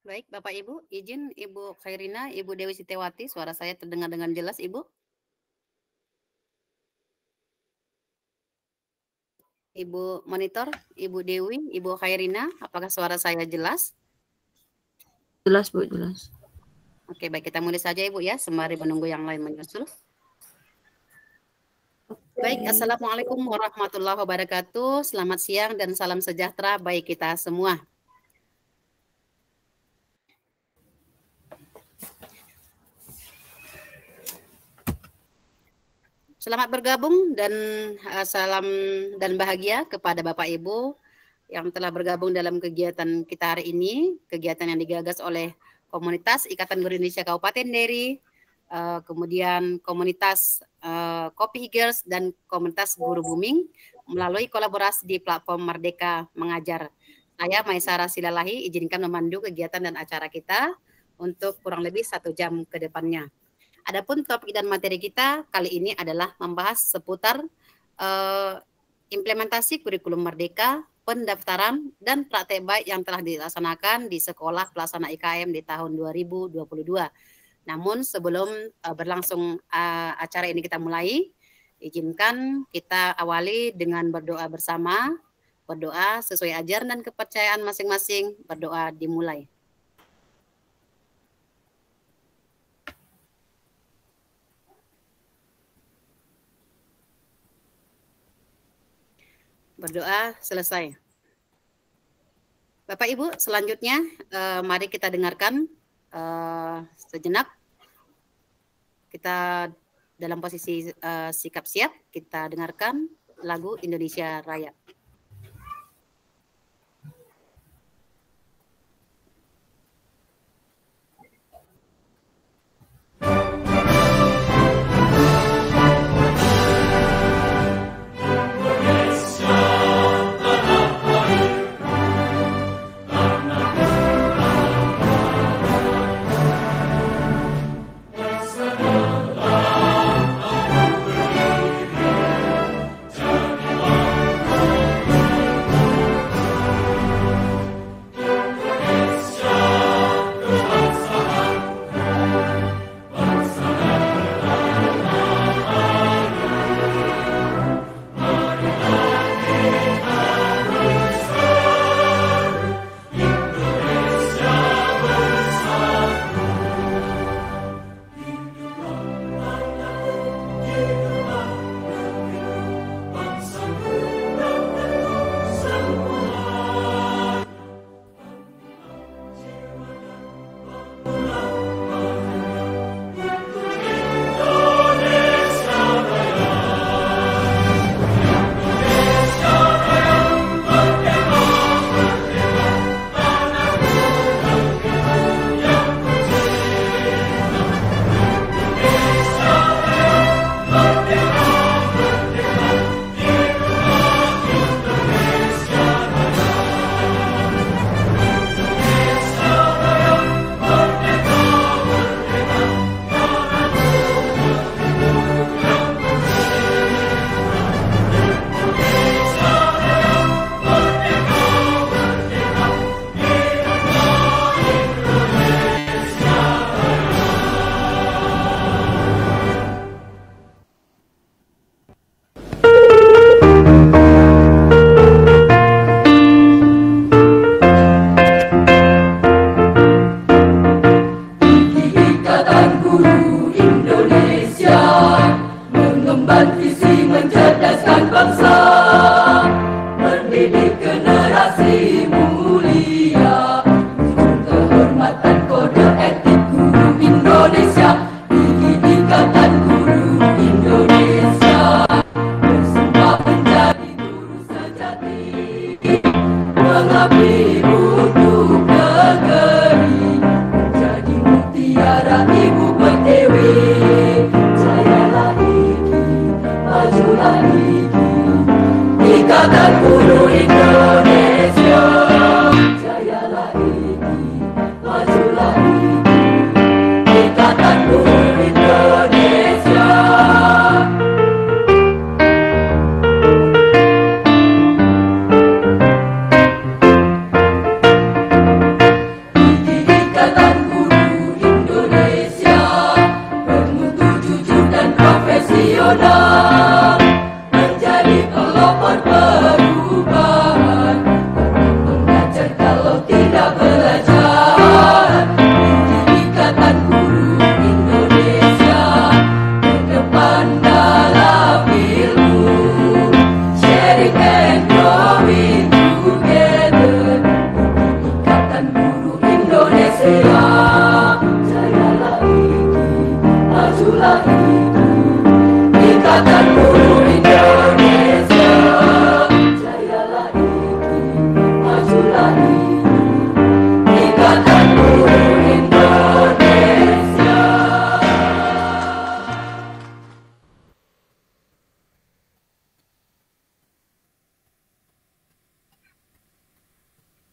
Baik, Bapak Ibu, izin Ibu Khairina, Ibu Dewi Sitiawati, suara saya terdengar dengan jelas, Ibu? Ibu monitor, Ibu Dewi, Ibu Khairina, apakah suara saya jelas? Jelas, Bu, jelas. Oke, baik, kita mulai saja, Ibu ya, sembari menunggu yang lain menyusul. Baik, Assalamualaikum warahmatullahi wabarakatuh. Selamat siang dan salam sejahtera bagi kita semua. Selamat bergabung dan salam dan bahagia kepada Bapak Ibu yang telah bergabung dalam kegiatan kita hari ini, kegiatan yang digagas oleh komunitas Ikatan Guru Indonesia Kabupaten Deri, kemudian komunitas Kopi Girls dan komunitas Guru Booming melalui kolaborasi di platform Merdeka Mengajar. Saya Maisara Silalahi izinkan memandu kegiatan dan acara kita untuk kurang lebih 1 jam ke depannya. Adapun topik dan materi kita kali ini adalah membahas seputar implementasi kurikulum Merdeka, pendaftaran dan praktek baik yang telah dilaksanakan di sekolah pelaksana IKM di tahun 2022. Namun sebelum berlangsung acara ini kita mulai, izinkan kita awali dengan berdoa bersama. Berdoa sesuai ajaran dan kepercayaan masing-masing. Berdoa dimulai. Berdoa selesai. Bapak Ibu, selanjutnya mari kita dengarkan sejenak. Kita dalam posisi sikap siap, kita dengarkan lagu Indonesia Raya.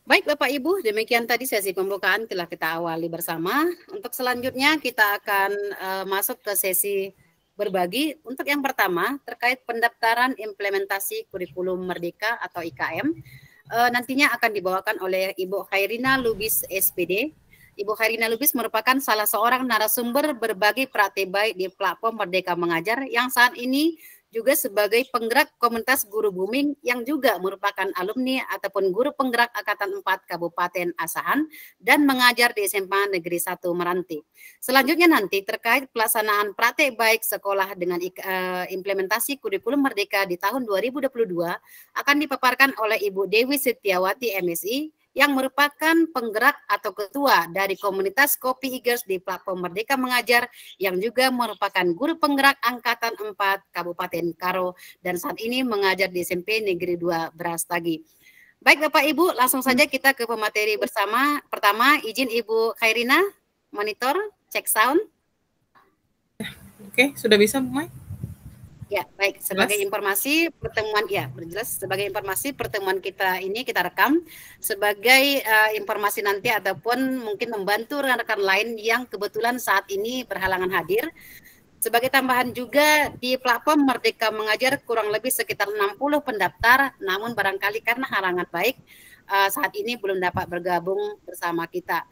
Baik Bapak Ibu, demikian tadi sesi pembukaan telah kita awali bersama. Untuk selanjutnya kita akan masuk ke sesi berbagi. Untuk yang pertama terkait pendaftaran implementasi kurikulum Merdeka atau IKM. Nantinya akan dibawakan oleh Ibu Khairina Lubis SPD. Ibu Khairina Lubis merupakan salah seorang narasumber berbagi praktik baik di platform Merdeka Mengajar yang saat ini juga sebagai penggerak komunitas guru booming yang juga merupakan alumni ataupun guru penggerak Angkatan 4 Kabupaten Asahan dan mengajar di SMA Negeri 1 Meranti. Selanjutnya nanti terkait pelaksanaan praktek baik sekolah dengan implementasi kurikulum Merdeka di tahun 2022 akan dipaparkan oleh Ibu Dewi Setiawati MSI yang merupakan penggerak atau ketua dari komunitas Kopi Eagers di platform Merdeka Mengajar yang juga merupakan guru penggerak Angkatan 4 Kabupaten Karo dan saat ini mengajar di SMP Negeri 2 Brastagi. Baik Bapak Ibu, langsung saja kita ke pemateri bersama. Pertama, izin Ibu Khairina, monitor, cek sound. Oke, sudah bisa Bu Mai? Ya, baik. Sebagai informasi pertemuan berjelas sebagai informasi pertemuan kita ini kita rekam sebagai informasi nanti ataupun mungkin membantu rekan-rekan lain yang kebetulan saat ini berhalangan hadir. Sebagai tambahan juga di platform Merdeka Mengajar kurang lebih sekitar 60 pendaftar, namun barangkali karena halangan baik saat ini belum dapat bergabung bersama kita.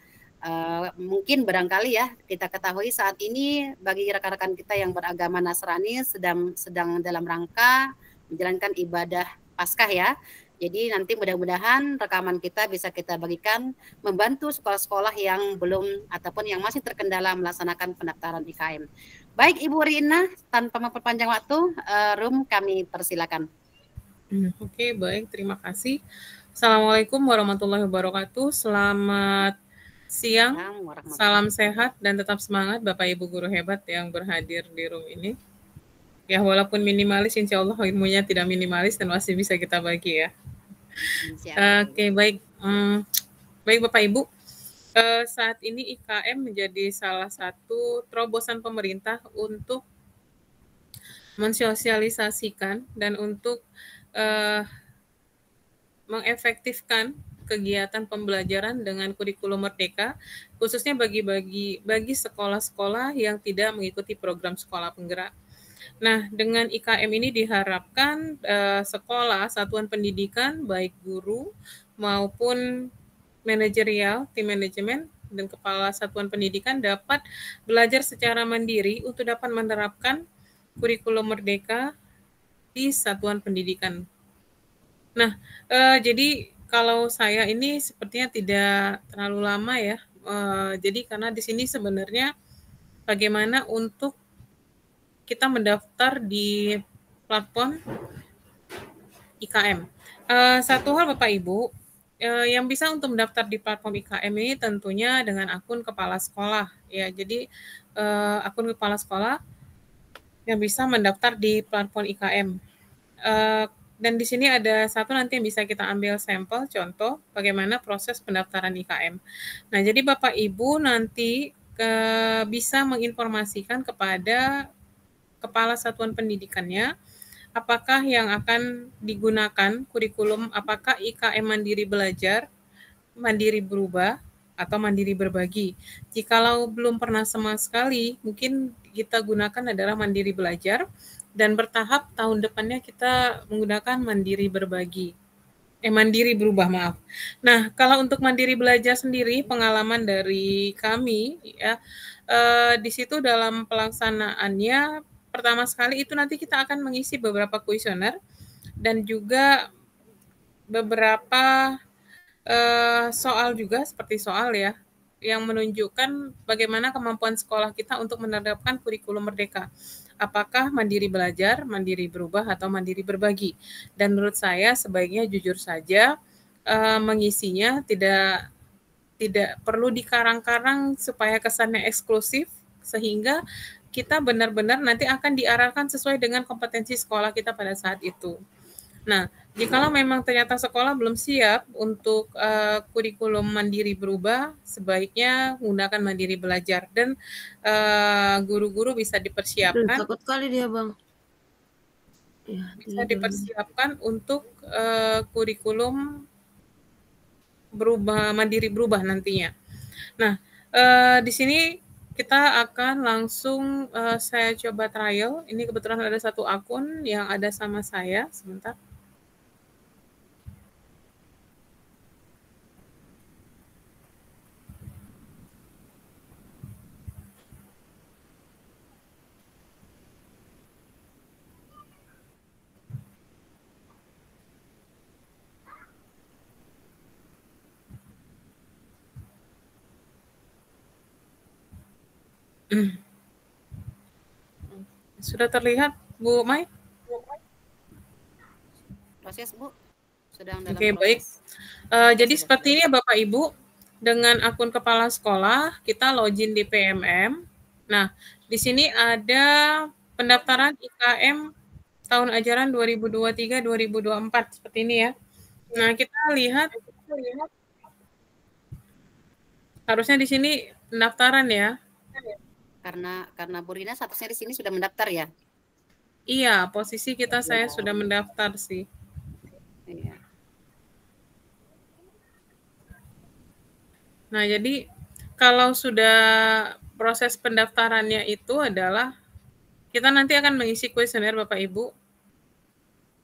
Mungkin barangkali ya kita ketahui saat ini bagi rekan-rekan kita yang beragama Nasrani sedang dalam rangka menjalankan ibadah Paskah ya. Jadi nanti mudah-mudahan rekaman kita bisa kita bagikan membantu sekolah-sekolah yang belum ataupun yang masih terkendala melaksanakan pendaftaran IKM. Baik Ibu Rina, tanpa memperpanjang waktu, room kami persilakan. Oke, baik, terima kasih. Assalamualaikum warahmatullahi wabarakatuh. Selamat siang, salam sehat dan tetap semangat Bapak Ibu guru hebat yang berhadir di room ini. Ya, walaupun minimalis, insya Allah ilmunya tidak minimalis dan masih bisa kita bagi ya. Oke, baik. Baik Bapak Ibu, saat ini IKM menjadi salah satu terobosan pemerintah untuk mensosialisasikan dan untuk mengefektifkan kegiatan pembelajaran dengan kurikulum Merdeka, khususnya bagi sekolah-sekolah yang tidak mengikuti program sekolah penggerak. Nah, dengan IKM ini diharapkan sekolah, satuan pendidikan, baik guru maupun manajerial, tim manajemen, dan kepala satuan pendidikan dapat belajar secara mandiri untuk dapat menerapkan kurikulum Merdeka di satuan pendidikan. Nah, jadi kalau saya ini sepertinya tidak terlalu lama ya. Jadi karena di sini sebenarnya bagaimana untuk kita mendaftar di platform IKM. Satu hal Bapak Ibu, yang bisa untuk mendaftar di platform IKM ini tentunya dengan akun kepala sekolah. Ya, jadi akun kepala sekolah yang bisa mendaftar di platform IKM. Dan di sini ada satu nanti yang bisa kita ambil sampel contoh bagaimana proses pendaftaran IKM. Nah, jadi Bapak Ibu nanti bisa menginformasikan kepada kepala satuan pendidikannya apakah yang akan digunakan kurikulum, apakah IKM mandiri belajar, mandiri berubah, atau mandiri berbagi. Jikalau belum pernah sama sekali, mungkin kita gunakan adalah mandiri belajar, dan bertahap tahun depannya kita menggunakan mandiri berbagi. Mandiri berubah, maaf. Nah, kalau untuk mandiri belajar sendiri, pengalaman dari kami, ya, di situ dalam pelaksanaannya, pertama sekali itu nanti kita akan mengisi beberapa kuesioner, dan juga beberapa soal juga, seperti soal ya, yang menunjukkan bagaimana kemampuan sekolah kita untuk menerapkan kurikulum Merdeka. Apakah mandiri belajar, mandiri berubah, atau mandiri berbagi. Dan menurut saya sebaiknya jujur saja mengisinya tidak perlu dikarang-karang supaya kesannya eksklusif, sehingga kita benar-benar nanti akan diarahkan sesuai dengan kompetensi sekolah kita pada saat itu. Nah, jikalau memang ternyata sekolah belum siap untuk kurikulum mandiri berubah, sebaiknya menggunakan mandiri belajar, dan guru-guru bisa dipersiapkan. Takut kali dia, Bang. Ya, bisa dipersiapkan untuk kurikulum mandiri berubah nantinya. Nah, di sini kita akan langsung saya coba trial. Ini kebetulan ada satu akun yang ada sama saya. Sebentar. Sudah terlihat, Bu Mai? Proses, Bu. Sedang dalam Oke, baik. proses. Jadi seperti ini ya Bapak Ibu, dengan akun kepala sekolah kita login di PMM. Nah, di sini ada pendaftaran IKM tahun ajaran 2023-2024 seperti ini ya. Nah, kita lihat harusnya di sini pendaftaran ya. Karena Bu Rina statusnya di sini sudah mendaftar ya? Iya, posisi saya sudah mendaftar sih. Iya. Nah, jadi kalau sudah proses pendaftarannya itu adalah kita nanti akan mengisi kuesioner Bapak Ibu.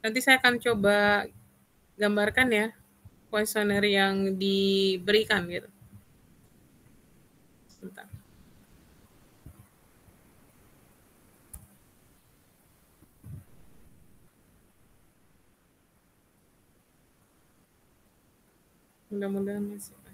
Nanti saya akan coba gambarkan ya kuesioner yang diberikan gitu. Sebentar. Mudah-mudahan masih ada.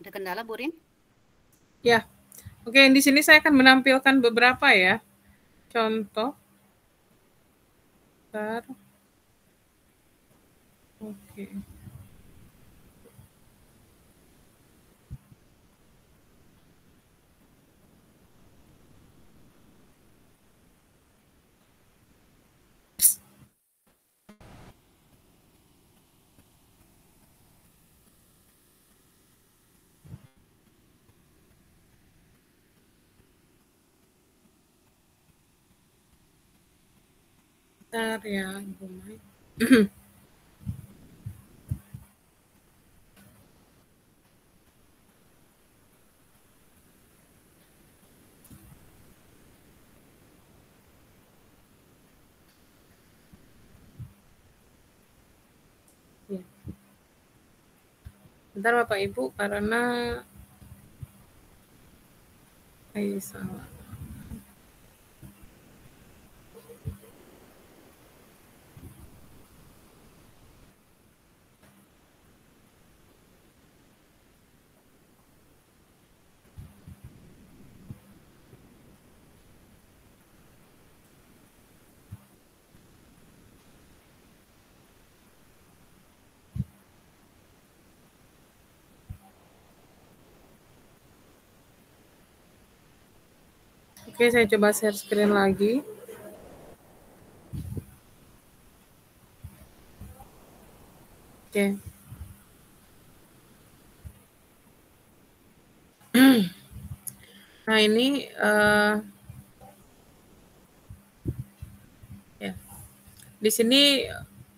Ada kendala, Bu Rin? Ya, oke. Di sini saya akan menampilkan beberapa ya contoh. Bentar. Oke. Bentar ya, Ibu Mai. Ya. Bentar Bapak Ibu karena salah. Oke, saya coba share screen lagi. Oke. Nah, ini ya. Di sini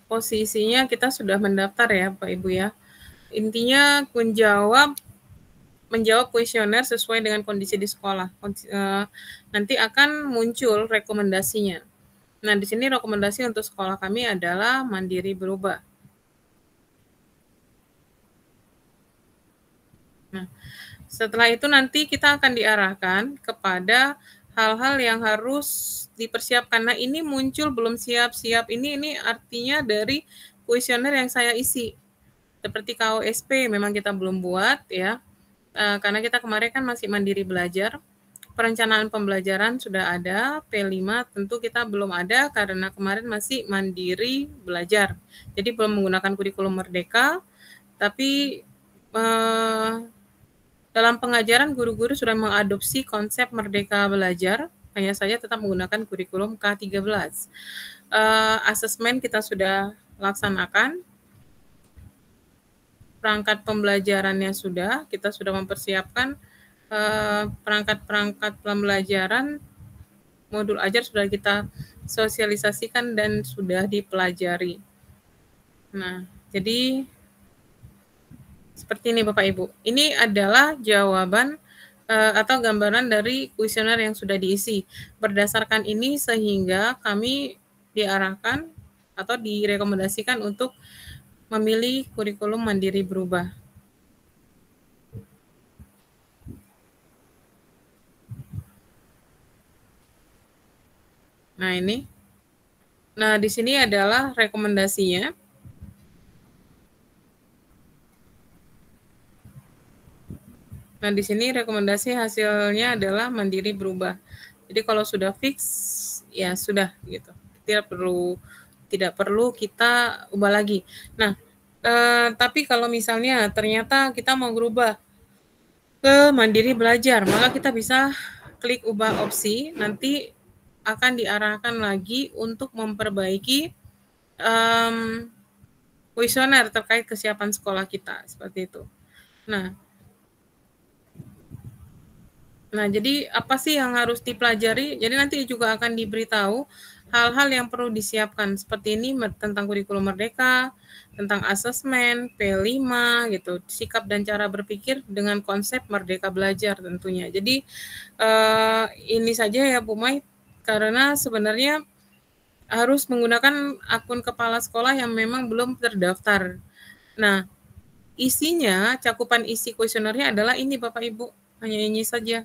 posisinya kita sudah mendaftar ya, Pak Ibu ya. Intinya menjawab kuesioner sesuai dengan kondisi di sekolah. Nanti akan muncul rekomendasinya. Nah, di sini rekomendasi untuk sekolah kami adalah mandiri berubah. Nah, setelah itu nanti kita akan diarahkan kepada hal-hal yang harus dipersiapkan. Nah, ini muncul belum siap-siap. Ini artinya dari kuesioner yang saya isi. Seperti KOSP memang kita belum buat ya. Karena kita kemarin kan masih mandiri belajar. Perencanaan pembelajaran sudah ada, P5 tentu kita belum ada karena kemarin masih mandiri belajar. Jadi belum menggunakan kurikulum merdeka, tapi dalam pengajaran guru-guru sudah mengadopsi konsep merdeka belajar, hanya saja tetap menggunakan kurikulum K13. Asesmen kita sudah laksanakan, perangkat pembelajarannya sudah, kita sudah mempersiapkan perangkat-perangkat pembelajaran, modul ajar sudah kita sosialisasikan dan sudah dipelajari. Nah, jadi seperti ini Bapak Ibu. Ini adalah jawaban atau gambaran dari kuesioner yang sudah diisi. Berdasarkan ini sehingga kami diarahkan atau direkomendasikan untuk memilih kurikulum mandiri berubah. Nah, ini. Nah, di sini adalah rekomendasinya. Nah, di sini rekomendasi hasilnya adalah mandiri berubah. Jadi kalau sudah fix, ya sudah gitu. Tidak perlu kita ubah lagi. Nah, tapi kalau misalnya ternyata kita mau berubah ke mandiri belajar, maka kita bisa klik ubah opsi, nanti akan diarahkan lagi untuk memperbaiki kuesioner terkait kesiapan sekolah kita, seperti itu. Nah, jadi apa sih yang harus dipelajari? Jadi nanti juga akan diberitahu hal-hal yang perlu disiapkan, seperti ini tentang kurikulum merdeka, tentang asesmen, P5, gitu, sikap dan cara berpikir dengan konsep merdeka belajar tentunya. Jadi ini saja ya Bu Mai, karena sebenarnya harus menggunakan akun kepala sekolah yang memang belum terdaftar. Nah, isinya, cakupan isi kuesionernya adalah ini Bapak Ibu, hanya ini saja.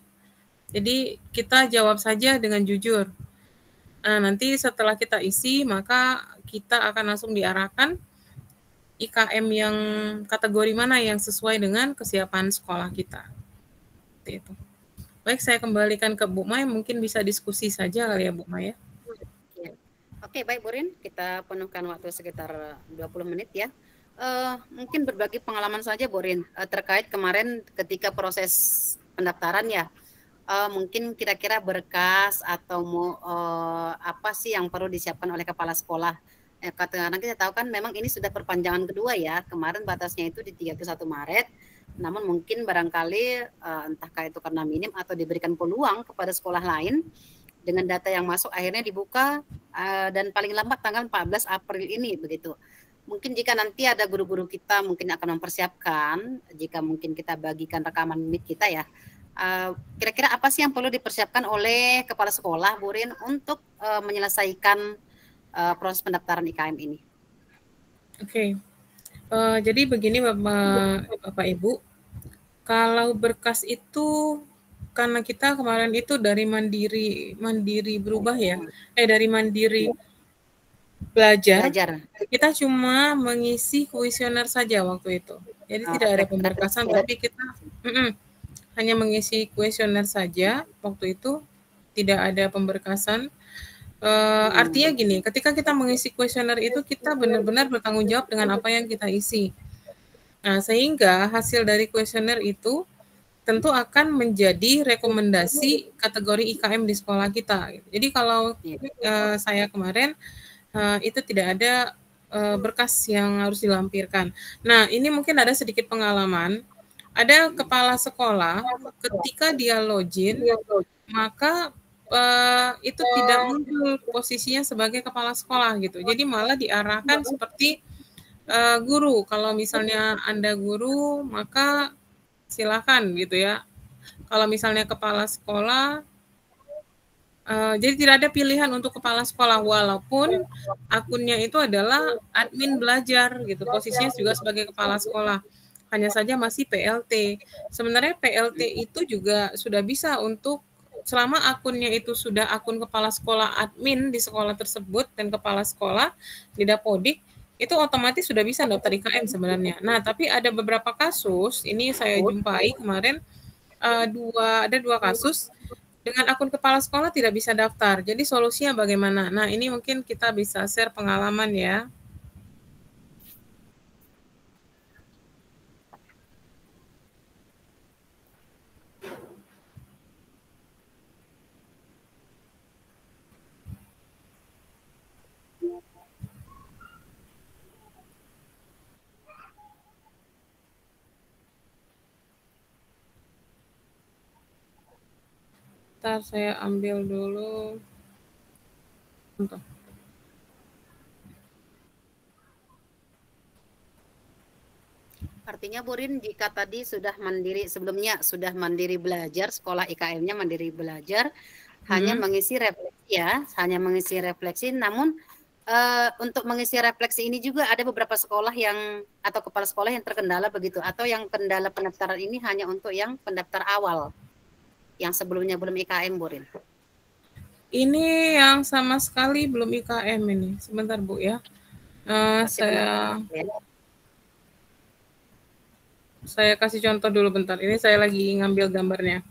Jadi kita jawab saja dengan jujur. Nah, nanti setelah kita isi, maka kita akan langsung diarahkan IKM yang kategori mana yang sesuai dengan kesiapan sekolah kita. Seperti itu. Baik, saya kembalikan ke Bu Mai, mungkin bisa diskusi saja kali ya Bu Mai ya. Oke, baik Bu Rin, kita penuhkan waktu sekitar 20 menit ya. Mungkin berbagi pengalaman saja Bu Rin, terkait kemarin ketika proses pendaftaran ya. Mungkin kira-kira berkas atau apa sih yang perlu disiapkan oleh kepala sekolah. Karena kita tahu kan memang ini sudah perpanjangan kedua ya. Kemarin batasnya itu di 31 Maret. Namun mungkin barangkali entahkah itu karena minim atau diberikan peluang kepada sekolah lain dengan data yang masuk akhirnya dibuka dan paling lambat tanggal 14 April ini begitu. Mungkin jika nanti ada guru-guru kita mungkin akan mempersiapkan, jika mungkin kita bagikan rekaman Meet kita ya. Kira-kira apa sih yang perlu dipersiapkan oleh kepala sekolah Bu Rin untuk menyelesaikan proses pendaftaran IKM ini? Oke. Jadi begini Bapak Ibu, kalau berkas itu karena kita kemarin itu dari mandiri berubah ya, dari mandiri belajar, kita cuma mengisi kuesioner saja waktu itu. Jadi tidak ada pemberkasan, tapi kita hanya mengisi kuesioner saja waktu itu, tidak ada pemberkasan. Artinya gini, ketika kita mengisi kuesioner itu kita benar-benar bertanggung jawab dengan apa yang kita isi. Nah, sehingga hasil dari kuesioner itu tentu akan menjadi rekomendasi kategori IKM di sekolah kita. Jadi kalau saya kemarin itu tidak ada berkas yang harus dilampirkan. Nah, ini mungkin ada sedikit pengalaman. Ada kepala sekolah ketika dia login, maka itu tidak muncul posisinya sebagai kepala sekolah gitu. Jadi malah diarahkan seperti guru. Kalau misalnya Anda guru, maka silakan gitu ya. Kalau misalnya kepala sekolah, jadi tidak ada pilihan untuk kepala sekolah walaupun akunnya itu adalah admin belajar gitu. Posisinya juga sebagai kepala sekolah. Hanya saja masih PLT. Sebenarnya PLT itu juga sudah bisa untuk selama akunnya itu sudah akun kepala sekolah admin di sekolah tersebut dan kepala sekolah di Dapodik, itu otomatis sudah bisa daftar IKM sebenarnya. Nah, tapi ada beberapa kasus, ini saya jumpai kemarin, ada dua kasus, dengan akun kepala sekolah tidak bisa daftar. Jadi solusinya bagaimana? Nah, ini mungkin kita bisa share pengalaman ya. Ntar saya ambil dulu. Contoh. Artinya Bu Rin, jika tadi sudah mandiri, sebelumnya sudah mandiri belajar, sekolah IKM-nya mandiri belajar, hanya mengisi refleksi ya, hanya mengisi refleksi, namun untuk mengisi refleksi ini juga ada beberapa sekolah yang, atau kepala sekolah yang terkendala begitu, atau yang kendala pendaftaran ini hanya untuk yang pendaftar awal, yang sebelumnya belum IKM, Bu Rin. Ini yang sama sekali belum IKM ini. Sebentar Bu ya. Saya kasih contoh dulu bentar. Ini saya lagi ngambil gambarnya.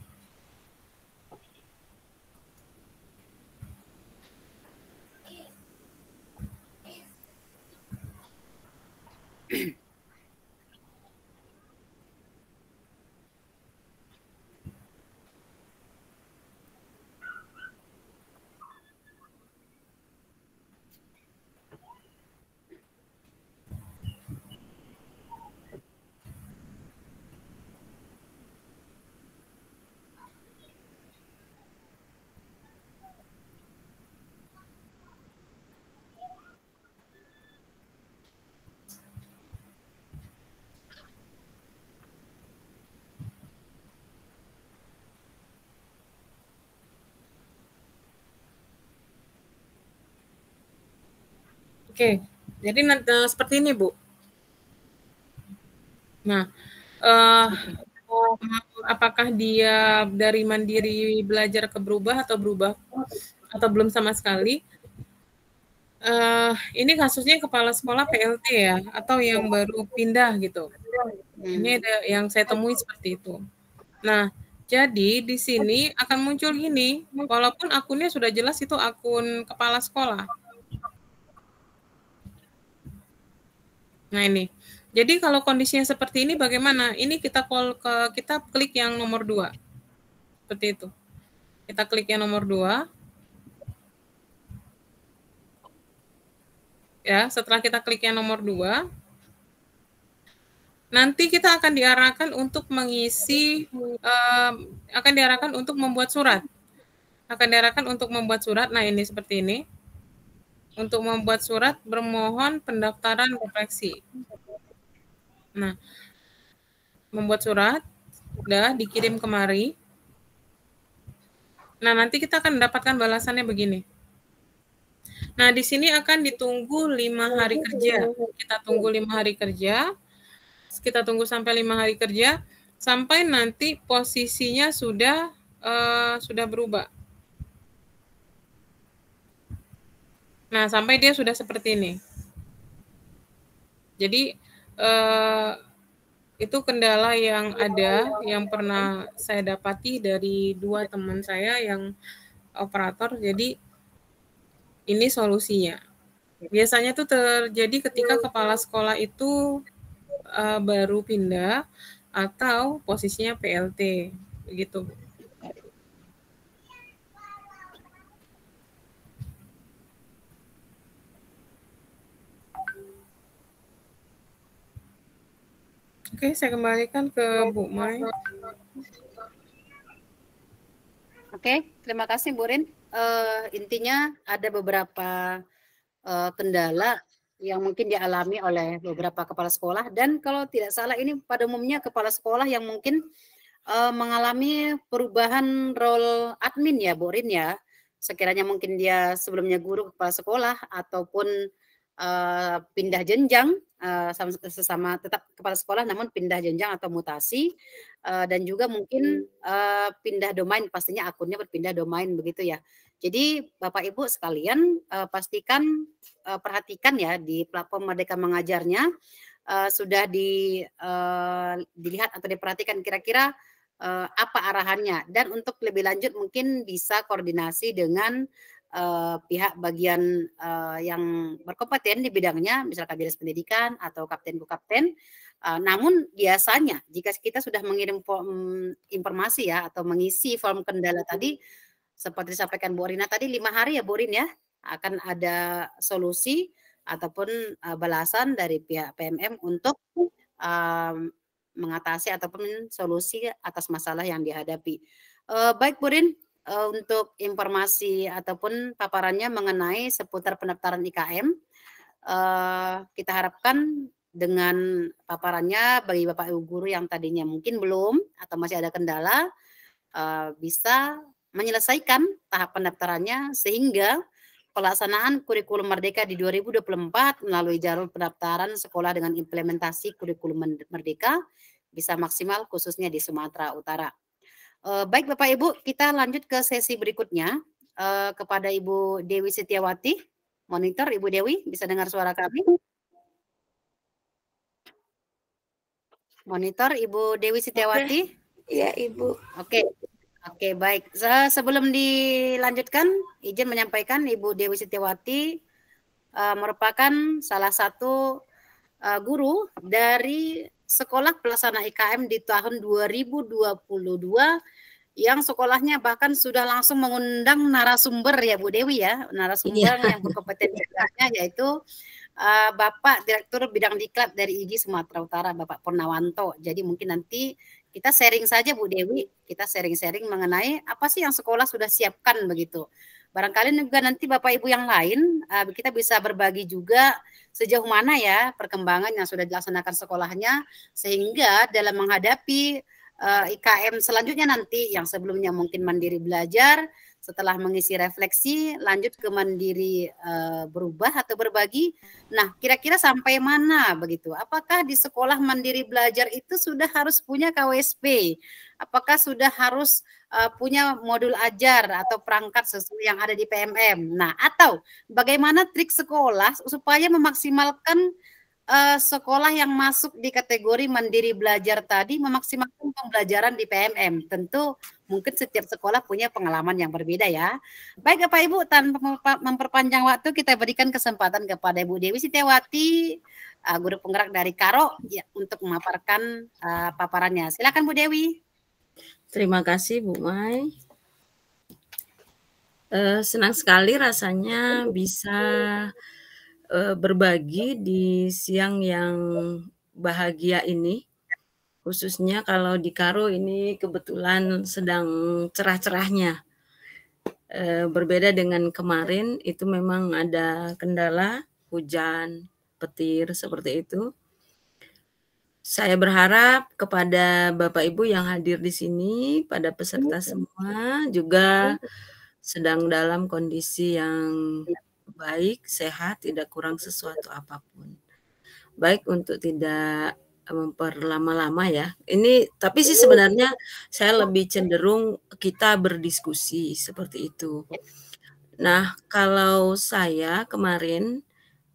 Oke, jadi nanti seperti ini Bu. Nah, apakah dia dari mandiri belajar ke berubah atau belum sama sekali? Ini kasusnya kepala sekolah PLT ya, atau yang baru pindah gitu. Ini ada yang saya temui seperti itu. Nah, jadi di sini akan muncul gini, walaupun akunnya sudah jelas itu akun kepala sekolah. Nah ini, jadi kalau kondisinya seperti ini bagaimana? Ini kita klik yang nomor 2, seperti itu. Kita klik yang nomor 2. Ya, setelah kita klik yang nomor 2, nanti kita akan diarahkan untuk mengisi, akan diarahkan untuk membuat surat. Akan diarahkan untuk membuat surat, nah ini seperti ini. Untuk membuat surat bermohon pendaftaran refleksi. Nah, membuat surat, udah dikirim kemari. Nah, nanti kita akan mendapatkan balasannya begini. Nah, di sini akan ditunggu 5 hari kerja. Kita tunggu 5 hari kerja. Kita tunggu sampai 5 hari kerja sampai nanti posisinya sudah berubah. Nah, sampai dia sudah seperti ini. Jadi itu kendala yang ada, yang pernah saya dapati dari 2 teman saya yang operator. Jadi ini solusinya. Biasanya tuh terjadi ketika kepala sekolah itu baru pindah atau posisinya PLT, begitu. Oke, saya kembalikan ke Bu Mai. Oke, terima kasih Bu Rin. Intinya ada beberapa kendala yang mungkin dialami oleh beberapa kepala sekolah, dan kalau tidak salah ini pada umumnya kepala sekolah yang mungkin mengalami perubahan role admin ya Bu Rin ya. Sekiranya mungkin dia sebelumnya guru kepala sekolah ataupun pindah jenjang sesama tetap kepala sekolah namun pindah jenjang atau mutasi, dan juga mungkin pindah domain, pastinya akunnya berpindah domain begitu ya. Jadi Bapak Ibu sekalian pastikan perhatikan ya di platform Merdeka Mengajarnya sudah dilihat atau diperhatikan kira-kira apa arahannya, dan untuk lebih lanjut mungkin bisa koordinasi dengan pihak bagian yang berkompeten di bidangnya, misalkan dinas pendidikan atau kapten-kapten. Namun biasanya jika kita sudah mengirim informasi ya atau mengisi form kendala tadi, seperti disampaikan Bu Rina tadi 5 hari ya Bu Rin ya, akan ada solusi ataupun balasan dari pihak PMM untuk mengatasi ataupun solusi atas masalah yang dihadapi. Baik Bu Rin, untuk informasi ataupun paparannya mengenai seputar pendaftaran IKM, kita harapkan dengan paparannya bagi Bapak Ibu guru yang tadinya mungkin belum atau masih ada kendala, bisa menyelesaikan tahap pendaftarannya sehingga pelaksanaan kurikulum Merdeka di 2024 melalui jalur pendaftaran sekolah dengan implementasi kurikulum Merdeka bisa maksimal khususnya di Sumatera Utara. Baik Bapak Ibu, kita lanjut ke sesi berikutnya kepada Ibu Dewi Setiawati. Monitor Ibu Dewi, bisa dengar suara kami? Monitor Ibu Dewi Setiawati? Iya Ibu. Oke, baik. Sebelum dilanjutkan, izin menyampaikan Ibu Dewi Setiawati merupakan salah satu guru dari Sekolah Pelaksana IKM di tahun 2022 yang sekolahnya bahkan sudah langsung mengundang narasumber ya Bu Dewi ya, narasumber yang berkompeten yaitu Bapak Direktur Bidang Diklat dari IGI Sumatera Utara, Bapak Purnawanto. Jadi mungkin nanti kita sharing saja Bu Dewi, kita sharing-sharing mengenai apa sih yang sekolah sudah siapkan begitu. Barangkali juga nanti Bapak Ibu yang lain kita bisa berbagi juga sejauh mana ya perkembangan yang sudah dilaksanakan sekolahnya, sehingga dalam menghadapi IKM selanjutnya nanti yang sebelumnya mungkin mandiri belajar, setelah mengisi refleksi lanjut ke mandiri berubah atau berbagi. Nah, kira-kira sampai mana begitu? Apakah di sekolah mandiri belajar itu sudah harus punya KWSP? Apakah sudah harus punya modul ajar atau perangkat sesuai yang ada di PMM? Nah, atau bagaimana trik sekolah supaya memaksimalkan sekolah yang masuk di kategori mandiri belajar tadi memaksimalkan pembelajaran di PMM? Tentu mungkin setiap sekolah punya pengalaman yang berbeda ya. Baik Bapak Ibu, tanpa memperpanjang waktu kita berikan kesempatan kepada Ibu Dewi Setiawati, guru penggerak dari Karo ya, untuk memaparkan paparannya. Silakan Bu Dewi. Terima kasih Bu Mai. Senang sekali rasanya bisa berbagi di siang yang bahagia ini, khususnya kalau di Karo ini kebetulan sedang cerah-cerahnya. Berbeda dengan kemarin, itu memang ada kendala, hujan, petir, seperti itu. Saya berharap kepada Bapak Ibu yang hadir di sini, pada peserta semua juga sedang dalam kondisi yang baik, sehat, tidak kurang sesuatu apapun. Baik, untuk tidak memperlama-lama ya. Ini tapi sih sebenarnya saya lebih cenderung kita berdiskusi seperti itu. Nah, kalau saya kemarin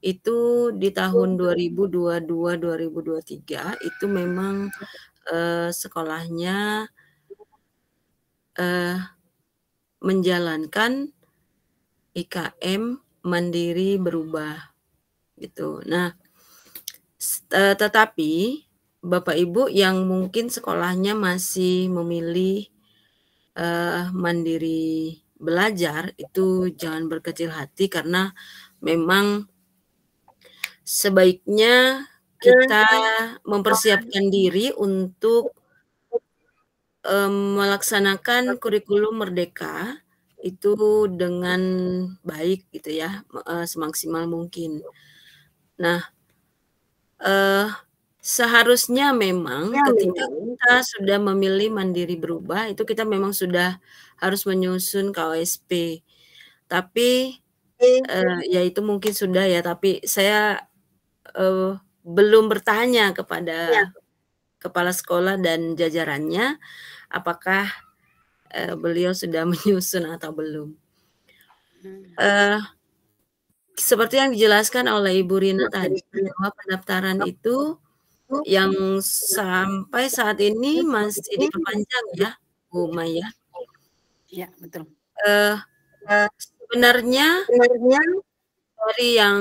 itu di tahun 2022-2023 itu memang sekolahnya menjalankan IKM mandiri berubah gitu. Nah, tetapi Bapak Ibu yang mungkin sekolahnya masih memilih mandiri belajar itu jangan berkecil hati, karena memang sebaiknya kita mempersiapkan diri untuk melaksanakan kurikulum Merdeka itu dengan baik gitu ya, semaksimal mungkin. Nah, seharusnya memang ketika kita sudah memilih mandiri berubah, itu kita memang sudah harus menyusun KWSP. Tapi ya itu mungkin sudah ya, tapi saya belum bertanya kepada kepala sekolah dan jajarannya apakah beliau sudah menyusun atau belum. Seperti yang dijelaskan oleh Ibu Rina tadi, bahwa pendaftaran itu yang sampai saat ini masih diperpanjang ya, Bu Maya? Ya, betul. Sebenarnya dari yang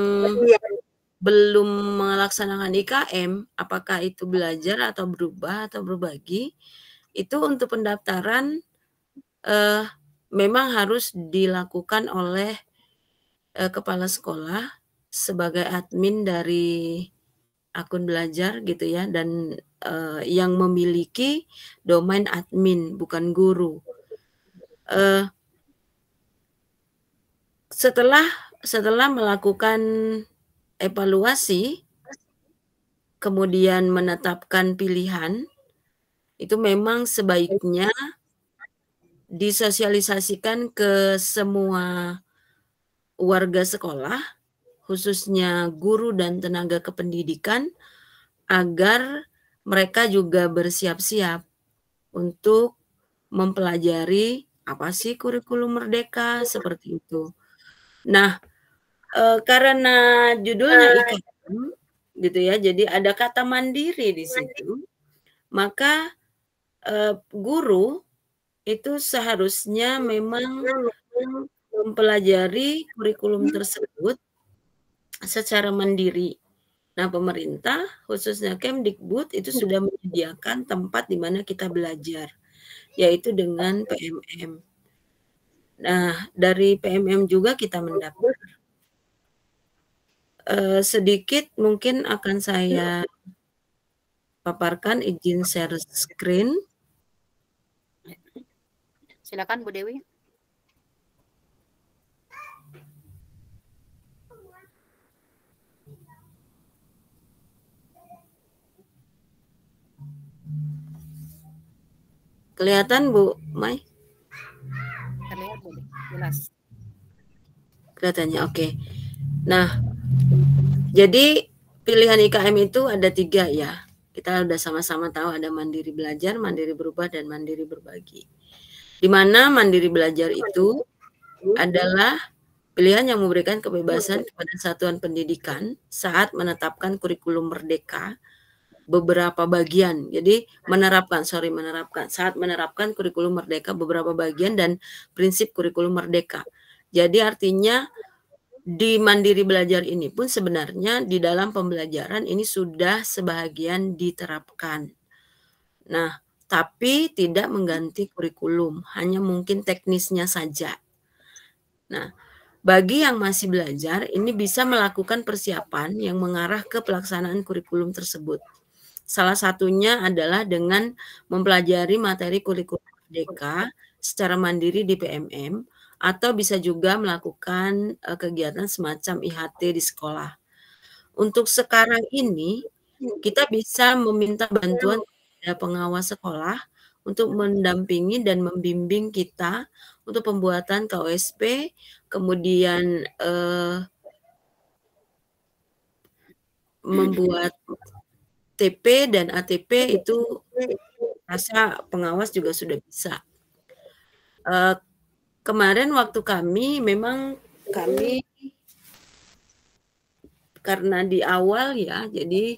belum melaksanakan IKM, apakah itu belajar atau berubah atau berbagi, itu untuk pendaftaran memang harus dilakukan oleh kepala sekolah sebagai admin dari akun belajar gitu ya, dan yang memiliki domain admin, bukan guru. Setelah melakukan evaluasi, kemudian menetapkan pilihan, itu memang sebaiknya disosialisasikan ke semua warga sekolah, khususnya guru dan tenaga kependidikan, agar mereka juga bersiap-siap untuk mempelajari apa sih kurikulum merdeka, seperti itu. Nah, karena judulnya IKM gitu ya, jadi ada kata mandiri di situ, maka guru itu seharusnya memang mempelajari kurikulum tersebut secara mandiri. Nah, pemerintah khususnya Kemdikbud itu sudah menyediakan tempat di mana kita belajar, yaitu dengan PMM. Nah, dari PMM juga kita mendaftar. Sedikit mungkin akan saya paparkan, izin share screen. Silakan Bu Dewi. Kelihatan Bu Mai? Terlihat Bu, jelas. Kelihatannya oke. Nah, jadi pilihan IKM itu ada 3 ya. Kita udah sama-sama tahu ada mandiri belajar, mandiri berubah, dan mandiri berbagi. Di mana mandiri belajar itu adalah pilihan yang memberikan kebebasan kepada satuan pendidikan saat menetapkan kurikulum merdeka beberapa bagian. Jadi saat menerapkan kurikulum merdeka beberapa bagian dan prinsip kurikulum merdeka. Jadi artinya di mandiri belajar ini pun sebenarnya di dalam pembelajaran ini sudah sebahagian diterapkan. Nah, tapi tidak mengganti kurikulum, hanya mungkin teknisnya saja. Nah, bagi yang masih belajar, ini bisa melakukan persiapan yang mengarah ke pelaksanaan kurikulum tersebut. Salah satunya adalah dengan mempelajari materi kurikulum merdeka secara mandiri di PMM, atau bisa juga melakukan kegiatan semacam IHT di sekolah. Untuk sekarang ini, kita bisa meminta bantuan kepada pengawas sekolah untuk mendampingi dan membimbing kita untuk pembuatan KOSP, kemudian membuat TP dan ATP itu rasa pengawas juga sudah bisa. Kemarin waktu kami karena di awal ya, jadi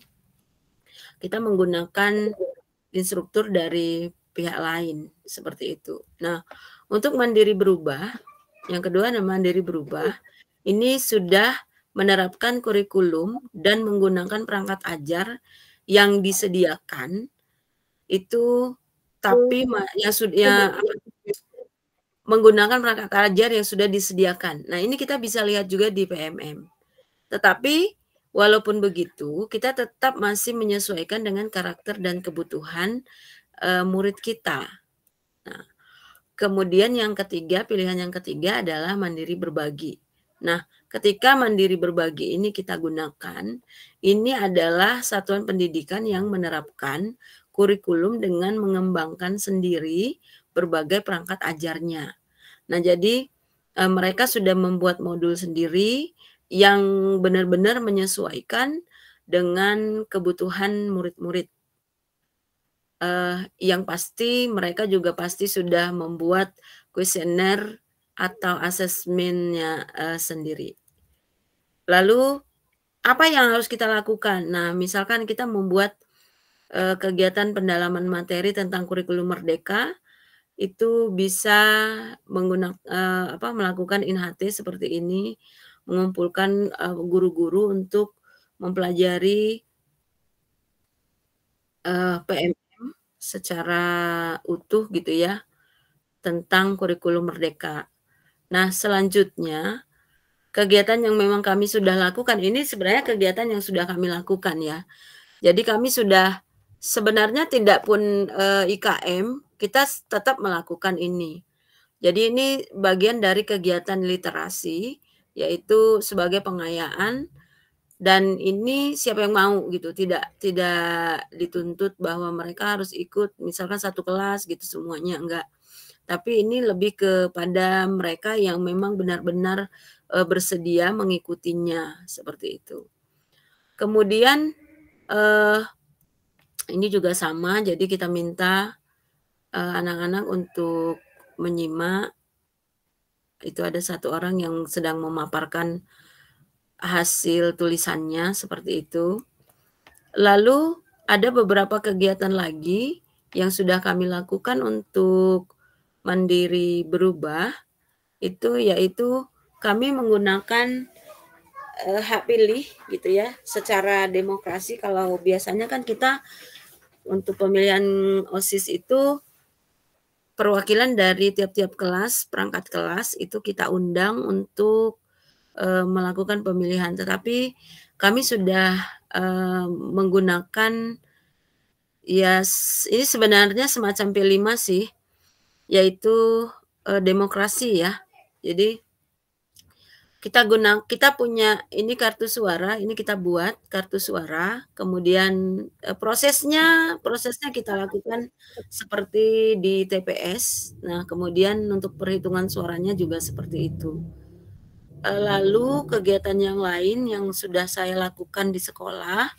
kita menggunakan instruktur dari pihak lain seperti itu. Nah, untuk mandiri berubah, yang kedua mandiri berubah, ini sudah menerapkan kurikulum dan menggunakan perangkat ajar yang disediakan itu, tapi yang sudah menggunakan perangkat ajar yang sudah disediakan. Nah, ini kita bisa lihat juga di PMM. Tetapi walaupun begitu, kita tetap masih menyesuaikan dengan karakter dan kebutuhan murid kita. Nah, kemudian pilihan yang ketiga adalah mandiri berbagi. Nah, ketika mandiri berbagi ini kita gunakan, ini adalah satuan pendidikan yang menerapkan kurikulum dengan mengembangkan sendiri berbagai perangkat ajarnya. Nah, jadi mereka sudah membuat modul sendiri yang benar-benar menyesuaikan dengan kebutuhan murid-murid. Yang pasti mereka juga pasti sudah membuat kuesioner atau asesmennya sendiri. Lalu apa yang harus kita lakukan? Nah, misalkan kita membuat kegiatan pendalaman materi tentang kurikulum merdeka, itu bisa melakukan INHT seperti ini, mengumpulkan guru-guru untuk mempelajari PMM secara utuh gitu ya, tentang kurikulum merdeka. Nah, selanjutnya kegiatan yang memang kami sudah lakukan, ini sebenarnya kegiatan yang sudah kami lakukan ya. Jadi kami sudah sebenarnya tidak pun IKM, kita tetap melakukan ini. Jadi ini bagian dari kegiatan literasi, yaitu sebagai pengayaan, dan ini siapa yang mau gitu, tidak dituntut bahwa mereka harus ikut misalkan satu kelas gitu semuanya, enggak. Tapi ini lebih kepada mereka yang memang benar-benar bersedia mengikutinya, seperti itu. Kemudian ini juga sama, jadi kita minta anak-anak untuk menyimak. Itu ada satu orang yang sedang memaparkan hasil tulisannya seperti itu. Lalu ada beberapa kegiatan lagi yang sudah kami lakukan untuk mandiri berubah, itu yaitu kami menggunakan hak pilih gitu ya, secara demokrasi. Kalau biasanya kan kita untuk pemilihan OSIS itu perwakilan dari tiap-tiap kelas, perangkat kelas itu kita undang untuk melakukan pemilihan. Tetapi kami sudah menggunakan ya ini sebenarnya semacam P5 sih, yaitu demokrasi ya. Jadi kita punya ini kartu suara, ini kita buat kartu suara, kemudian prosesnya kita lakukan seperti di TPS. Nah, kemudian untuk perhitungan suaranya juga seperti itu. Lalu kegiatan yang lain yang sudah saya lakukan di sekolah,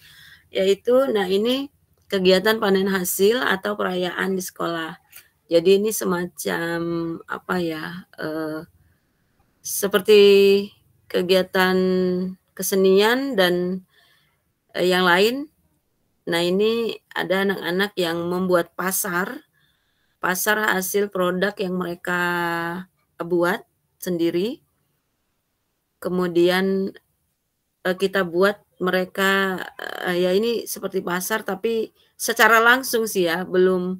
yaitu nah ini kegiatan panen hasil atau perayaan di sekolah. Jadi ini semacam apa ya, seperti kegiatan kesenian dan yang lain. Nah, ini ada anak-anak yang membuat pasar hasil produk yang mereka buat sendiri. Kemudian kita buat mereka ya ini seperti pasar tapi secara langsung sih ya, belum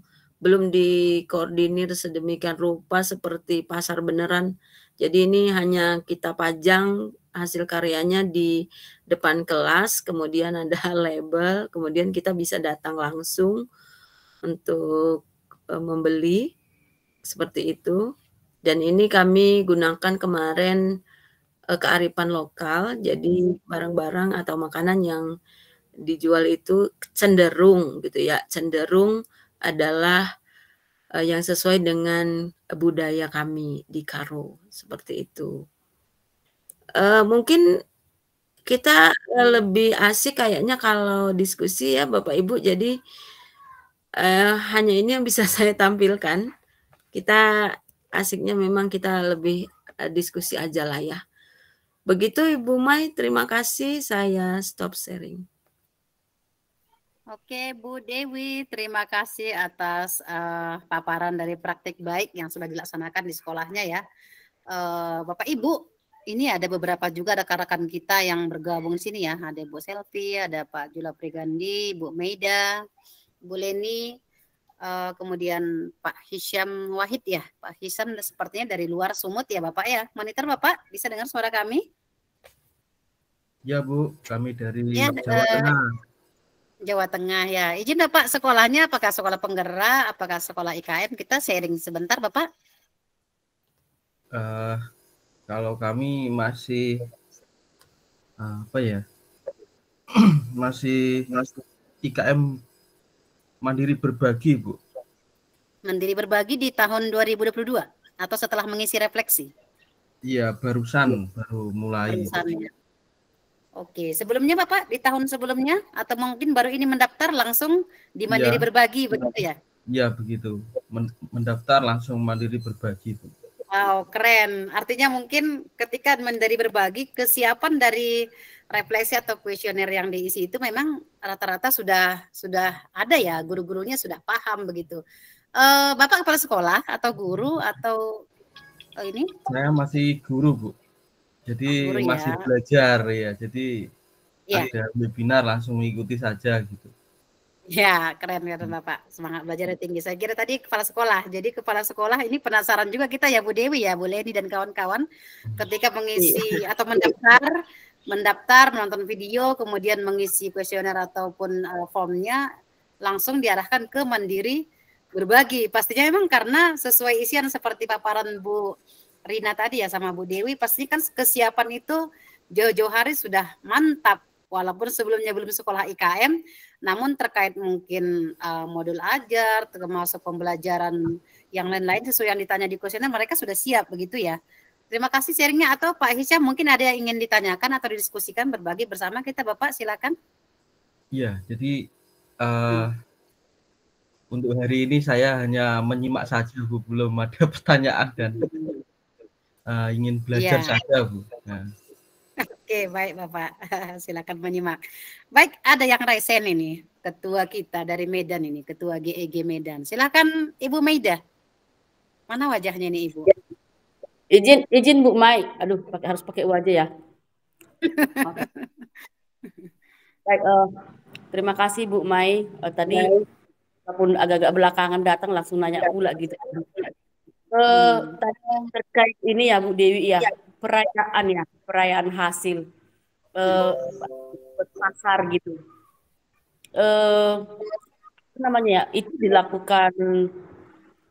dikoordinir sedemikian rupa seperti pasar beneran. Jadi ini hanya kita pajang hasil karyanya di depan kelas, kemudian ada label, kemudian kita bisa datang langsung untuk membeli seperti itu. Dan ini kami gunakan kemarin kearifan lokal, jadi barang-barang atau makanan yang dijual itu cenderung gitu ya, cenderung adalah yang sesuai dengan budaya kami di Karo, seperti itu. Mungkin kita lebih asik kayaknya kalau diskusi ya Bapak Ibu, jadi hanya ini yang bisa saya tampilkan. Kita asiknya memang kita lebih diskusi aja lah ya. Begitu Ibu Mai, terima kasih, saya stop sharing. Oke, Bu Dewi, terima kasih atas paparan dari praktik baik yang sudah dilaksanakan di sekolahnya ya. Bapak Ibu, ini ada beberapa juga rekan-rekan kita yang bergabung di sini ya. Ada Bu Selvi, ada Pak Jula Prigandi, Bu Meida, Bu Leni, kemudian Pak Hisham Wahid ya. Pak Hisham sepertinya dari luar Sumut ya Bapak ya. Monitor Bapak, bisa dengar suara kami? Ya Bu, kami dari Jawa Tengah. Jawa Tengah ya. Izin Bapak, sekolahnya apakah sekolah penggerak, apakah sekolah IKM? Kita sharing sebentar Bapak. Kalau kami masih apa ya? masih IKM Mandiri Berbagi, Bu. Mandiri Berbagi di tahun 2022 atau setelah mengisi refleksi? Iya, baru mulai. Barusan ya. Oke, sebelumnya Bapak di tahun sebelumnya atau mungkin baru ini mendaftar langsung di Mandiri Iya, Berbagi begitu ya? iya begitu. Mendaftar langsung Mandiri Berbagi, Bu. Wow, keren. Artinya mungkin ketika Mandiri Berbagi, kesiapan dari refleksi atau kuesioner yang diisi itu memang rata-rata sudah ada ya, guru-gurunya sudah paham begitu. Bapak kepala sekolah atau guru atau ini? Saya masih guru, Bu. Jadi Guru masih ya. belajar ya. Jadi Ya. ada webinar langsung mengikuti saja gitu. Ya, keren Bapak. Semangat belajarnya tinggi. Saya kira tadi kepala sekolah. Jadi kepala sekolah ini penasaran juga kita ya Bu Dewi ya, Bu Leni dan kawan-kawan ketika mengisi atau mendaftar, menonton video, kemudian mengisi kuesioner ataupun formnya langsung diarahkan ke Mandiri Berbagi. Pastinya memang karena sesuai isian seperti paparan Bu Rina tadi ya sama Bu Dewi, pasti kan kesiapan itu jauh-jauh hari sudah mantap. Walaupun sebelumnya belum sekolah IKM, namun terkait mungkin modul ajar, termasuk pembelajaran yang lain-lain sesuai yang ditanya di kuesioner, mereka sudah siap begitu ya. Terima kasih sharingnya. Atau Pak Hisyam mungkin ada yang ingin ditanyakan atau didiskusikan berbagi bersama kita Bapak, silakan. Iya, jadi untuk hari ini saya hanya menyimak saja, Bu. Belum ada pertanyaan dan ingin belajar saja, Bu. Nah. Oke, baik Bapak. Silakan menyimak. Baik, ada yang raisen ini, ketua kita dari Medan ini, ketua GEG Medan. Silakan Ibu Meida. Mana wajahnya nih Ibu? Izin Bu Mai. Aduh, harus pakai wajah ya. Baik, terima kasih Bu Mai. Tadi walaupun agak-agak belakangan datang langsung nanya pula gitu. Tadi terkait ini ya Bu Dewi ya, perayaan hasil pasar gitu. Namanya ya, itu dilakukan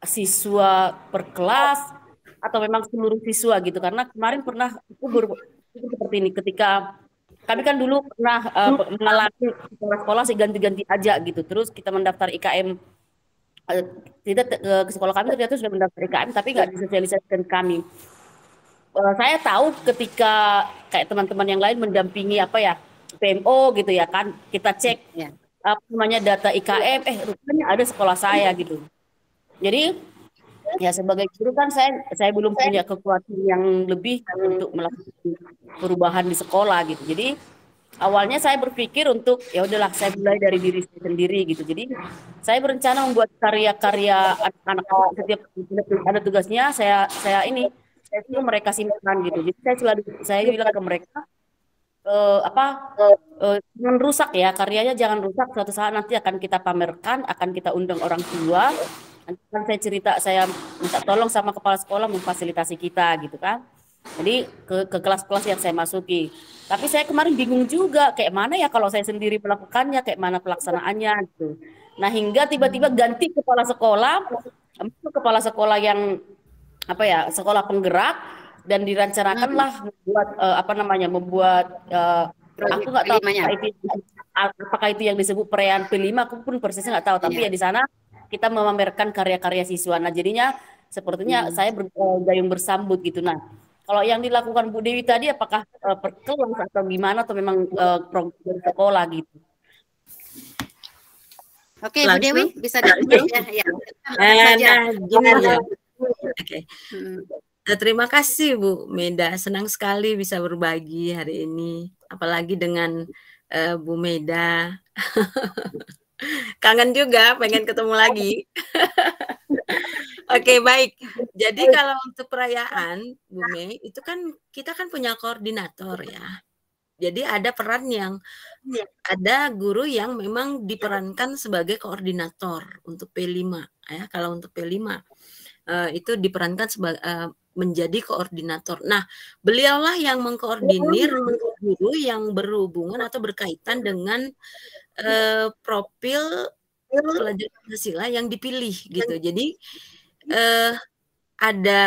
siswa per kelas atau memang seluruh siswa gitu, karena kemarin pernah aku seperti ini ketika kami kan dulu pernah mengalami sekolah sih ganti-ganti aja gitu, terus kita mendaftar IKM tidak ke sekolah kami ternyata sudah mendaftar IKM tapi nggak disosialisasikan kami. Saya tahu ketika kayak teman-teman yang lain mendampingi apa ya PMO gitu ya kan, kita cek apa namanya data IKM, rupanya ada sekolah saya gitu. Jadi ya sebagai guru kan saya belum punya kekuatan yang lebih untuk melakukan perubahan di sekolah gitu. Jadi awalnya saya berpikir untuk ya udahlah saya mulai dari diri saya sendiri gitu. Jadi saya berencana membuat karya-karya anak-anak, setiap ada tugasnya saya suruh mereka simpan gitu. Jadi saya bilang ke mereka jangan rusak ya, karyanya jangan rusak, suatu saat nanti akan kita pamerkan, akan kita undang orang tua. Nanti kan saya cerita, saya minta tolong sama kepala sekolah memfasilitasi kita gitu kan. Jadi ke kelas-kelas yang saya masuki. Tapi saya kemarin bingung juga kayak mana ya kalau saya sendiri melakukannya, kayak mana pelaksanaannya gitu. Nah, hingga tiba-tiba ganti kepala sekolah yang apa ya, sekolah penggerak, dan dirancanakanlah membuat aku nggak tahu apakah itu yang disebut perayaan P5, aku pun persisnya nggak tahu, tapi ya di sana kita memamerkan karya-karya siswa. Nah, jadinya sepertinya saya gayung bersambut gitu. Nah, kalau yang dilakukan Bu Dewi tadi apakah per kelas atau gimana, atau memang program sekolah gitu? Oke, Bu Dewi bisa dijawab ya. Oke. Terima kasih Bu Meda, senang sekali bisa berbagi hari ini, apalagi dengan Bu Meda. Kangen juga, pengen ketemu lagi. Oke, baik. Jadi kalau untuk perayaan Bu Mei, itu kan kita kan punya koordinator ya. Jadi ada peran yang ada guru yang memang diperankan sebagai koordinator untuk P5 ya. Kalau untuk P5 itu diperankan sebagai menjadi koordinator. Nah, beliaulah yang mengkoordinir guru yang berhubungan atau berkaitan dengan profil pelajar Pancasila yang dipilih gitu. Jadi ada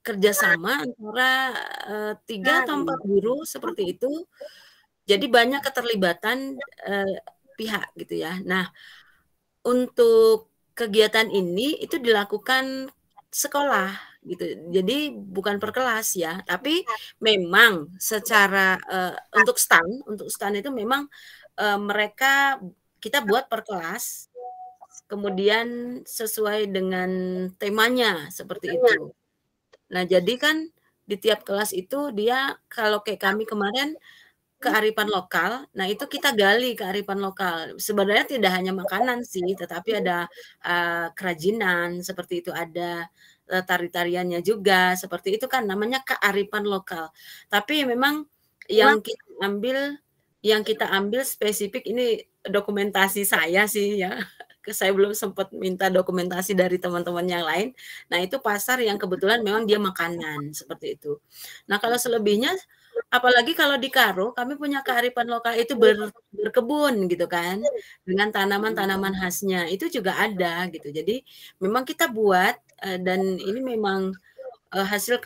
kerjasama antara 3 atau 4 guru seperti itu. Jadi banyak keterlibatan pihak gitu ya. Nah, untuk kegiatan ini itu dilakukan sekolah. gitu. Jadi bukan per kelas ya, tapi memang secara untuk stan itu memang mereka kita buat per kelas, kemudian sesuai dengan temanya seperti itu. Nah, jadi kan di tiap kelas itu dia kalau kayak kami kemarin kearifan lokal, nah itu kita gali kearifan lokal. Sebenarnya tidak hanya makanan sih, tetapi ada kerajinan seperti itu, ada tari-tariannya juga seperti itu kan namanya kearifan lokal. Tapi memang yang kita ambil spesifik ini dokumentasi saya sih ya. Saya belum sempat minta dokumentasi dari teman-teman yang lain. Nah, itu pasar yang kebetulan memang dia makanan seperti itu. Nah, kalau selebihnya apalagi kalau di Karo kami punya kearifan lokal itu berkebun gitu kan dengan tanaman-tanaman khasnya itu juga ada gitu. Jadi memang kita buat dan ini memang hasil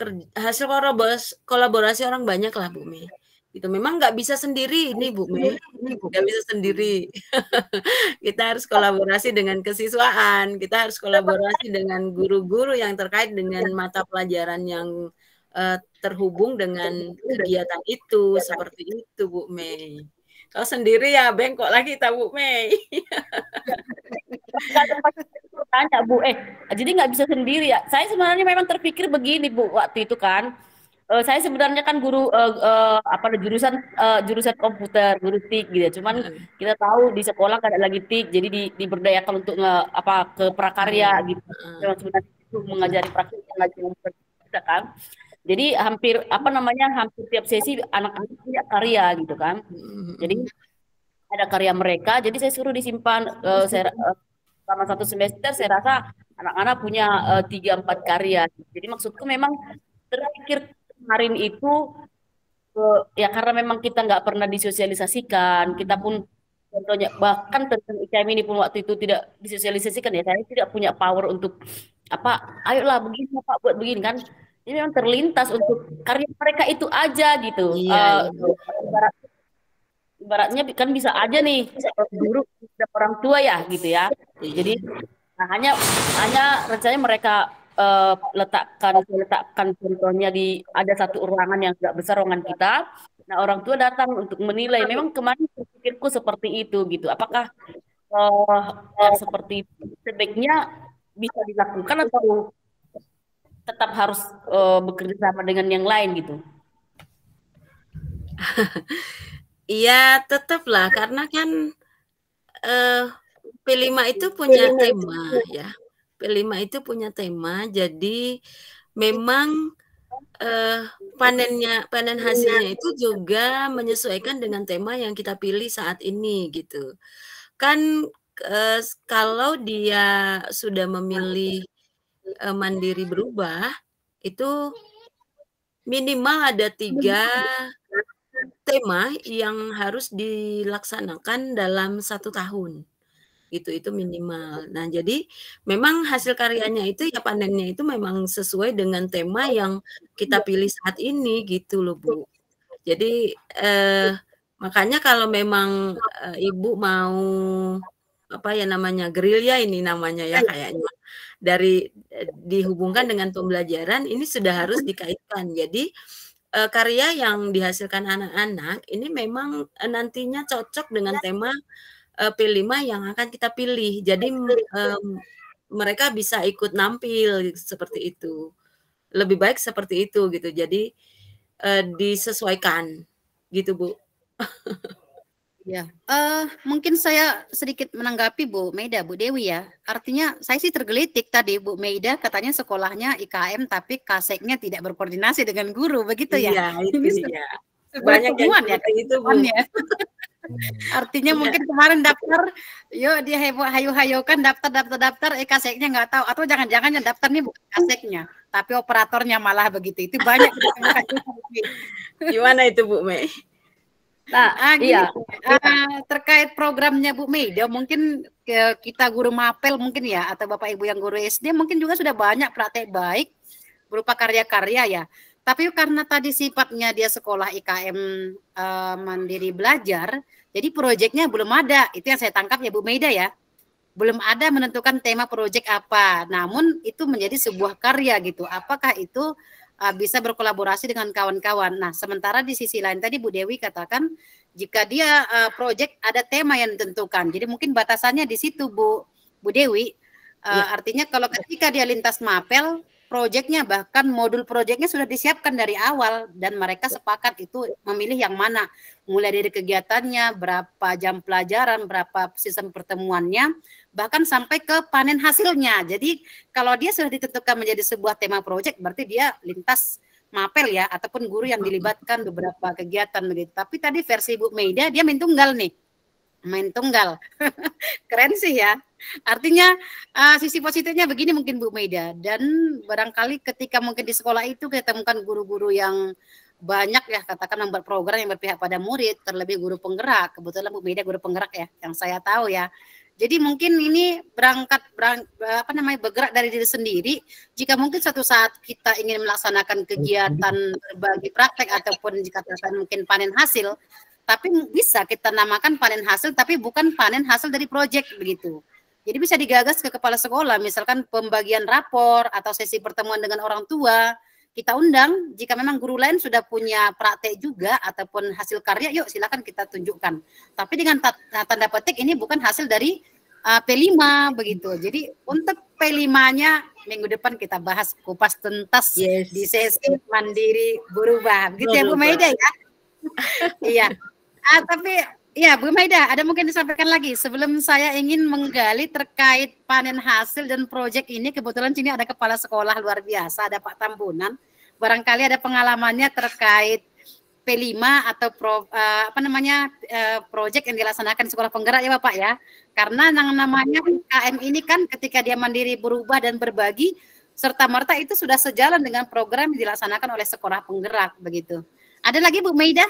kolaborasi orang banyak lah Bu Mei. Gitu. Memang nggak bisa sendiri ini Bu Mei, nggak bisa sendiri. Kita harus kolaborasi dengan kesiswaan, kita harus kolaborasi dengan guru-guru yang terkait dengan mata pelajaran yang terhubung dengan kegiatan itu, seperti itu Bu Mei. Kalau sendiri ya bengkok lagi kita Bu Mei. Tanya Bu, jadi nggak bisa sendiri ya. Saya sebenarnya memang terpikir begini Bu, waktu itu kan. Saya sebenarnya kan guru jurusan komputer, guru TIK gitu ya. Cuman kita tahu di sekolah kan ada lagi TIK, jadi diberdayakan untuk ke prakarya gitu. Yang sebenarnya itu mengajari praktik, mengajari kita kan. Jadi hampir tiap sesi anak-anak punya karya gitu kan. Jadi ada karya mereka, jadi saya suruh disimpan selama 1 semester. Saya rasa anak-anak punya 3-4 karya. Jadi maksudku memang terpikir kemarin itu ya karena memang kita nggak pernah disosialisasikan, kita pun contohnya bahkan tentang IKM ini pun waktu itu tidak disosialisasikan ya, saya tidak punya power untuk ayolah begini Pak buat begini kan, ini memang terlintas untuk karya mereka itu aja gitu. Ibaratnya kan bisa aja nih guru orang tua ya gitu ya, jadi hanya rencananya mereka letakkan contohnya ada satu ruangan yang tidak besar, ruangan kita. Nah, orang tua datang untuk menilai. Memang kemarin berpikirku seperti itu gitu. Apakah seperti sebaiknya bisa dilakukan atau tetap harus bekerja sama dengan yang lain gitu? Iya, tetaplah karena kan P5 itu punya tema ya. P5 itu punya tema, jadi memang panen hasilnya itu juga menyesuaikan dengan tema yang kita pilih saat ini gitu. Kan kalau dia sudah memilih mandiri berubah, itu minimal ada 3 tema yang harus dilaksanakan dalam 1 tahun. Itu minimal. Nah, jadi memang hasil karyanya itu ya panennya itu memang sesuai dengan tema yang kita pilih saat ini gitu loh Bu. Jadi makanya kalau memang Ibu mau gerilya ini namanya ya kayaknya dihubungkan dengan pembelajaran ini sudah harus dikaitkan. Jadi karya yang dihasilkan anak-anak ini memang nantinya cocok dengan tema P5 yang akan kita pilih. Jadi mereka bisa ikut nampil seperti itu. Lebih baik seperti itu gitu. Jadi disesuaikan gitu Bu. Ya, mungkin saya sedikit menanggapi Bu Meida, Bu Dewi ya. Artinya saya sih tergelitik tadi Bu Meida katanya sekolahnya IKM tapi kaseknya tidak berkoordinasi dengan guru, begitu ya? Iya, itu dia. Banyak yang itu Bu. Ya. Artinya mungkin kemarin daftar, yuk dia hayu-hayukan daftar, kaseknya nggak tahu, atau jangan-jangan yang daftarnya bukan kaseknya, tapi operatornya malah begitu. Itu banyak. Gimana itu Bu Mei? Nah, iya. Terkait programnya Bu Meida, mungkin kita guru mapel mungkin ya, atau Bapak Ibu yang guru SD mungkin juga sudah banyak praktek baik berupa karya-karya ya. Tapi karena tadi sifatnya dia sekolah IKM mandiri belajar, jadi proyeknya belum ada. Itu yang saya tangkap ya Bu Meida ya. belum ada menentukan tema proyek apa. Namun itu menjadi sebuah karya gitu. Apakah itu bisa berkolaborasi dengan kawan-kawan. Nah, sementara di sisi lain tadi Bu Dewi katakan jika dia proyek ada tema yang ditentukan. Jadi mungkin batasannya di situ Bu Dewi. Artinya kalau ketika dia lintas mapel, proyeknya bahkan modul proyeknya sudah disiapkan dari awal dan mereka sepakat itu memilih yang mana, mulai dari kegiatannya, berapa jam pelajaran, berapa sistem pertemuannya, bahkan sampai ke panen hasilnya. Jadi kalau dia sudah ditentukan menjadi sebuah tema proyek, berarti dia lintas mapel ya, ataupun guru yang dilibatkan beberapa kegiatan begitu. Tapi tadi versi Bu Meida dia main tunggal nih, main tunggal. Keren sih ya. Artinya sisi positifnya begini mungkin Bu Meida, dan barangkali ketika mungkin di sekolah itu kita temukan guru-guru yang banyak ya katakan membuat program yang berpihak pada murid, terlebih guru penggerak. Kebetulan Bu Meida guru penggerak ya, yang saya tahu ya. Jadi mungkin ini bergerak dari diri sendiri. Jika mungkin suatu saat kita ingin melaksanakan kegiatan berbagi praktek ataupun dikatakan mungkin panen hasil, tapi bisa kita namakan panen hasil, tapi bukan panen hasil dari proyek begitu. Jadi bisa digagas ke kepala sekolah, misalkan pembagian rapor atau sesi pertemuan dengan orang tua, kita undang. Jika memang guru lain sudah punya praktek juga ataupun hasil karya, yuk silakan kita tunjukkan. Tapi dengan tanda petik ini bukan hasil dari P5 begitu. Jadi untuk P5-nya minggu depan kita bahas kupas tuntas di sesi mandiri berubah. Begitu ya Bu Meida ya? Iya. Tapi ya Bu Meida, ada mungkin disampaikan lagi sebelum saya ingin menggali terkait panen hasil dan proyek ini. Kebetulan sini ada kepala sekolah luar biasa, ada Pak Tambunan. Barangkali ada pengalamannya terkait P5 atau proyek yang dilaksanakan di sekolah penggerak ya Bapak ya. Karena yang namanya UKM ini kan ketika dia mandiri berubah dan berbagi, serta-merta itu sudah sejalan dengan program yang dilaksanakan oleh sekolah penggerak begitu. Ada lagi Bu Meida?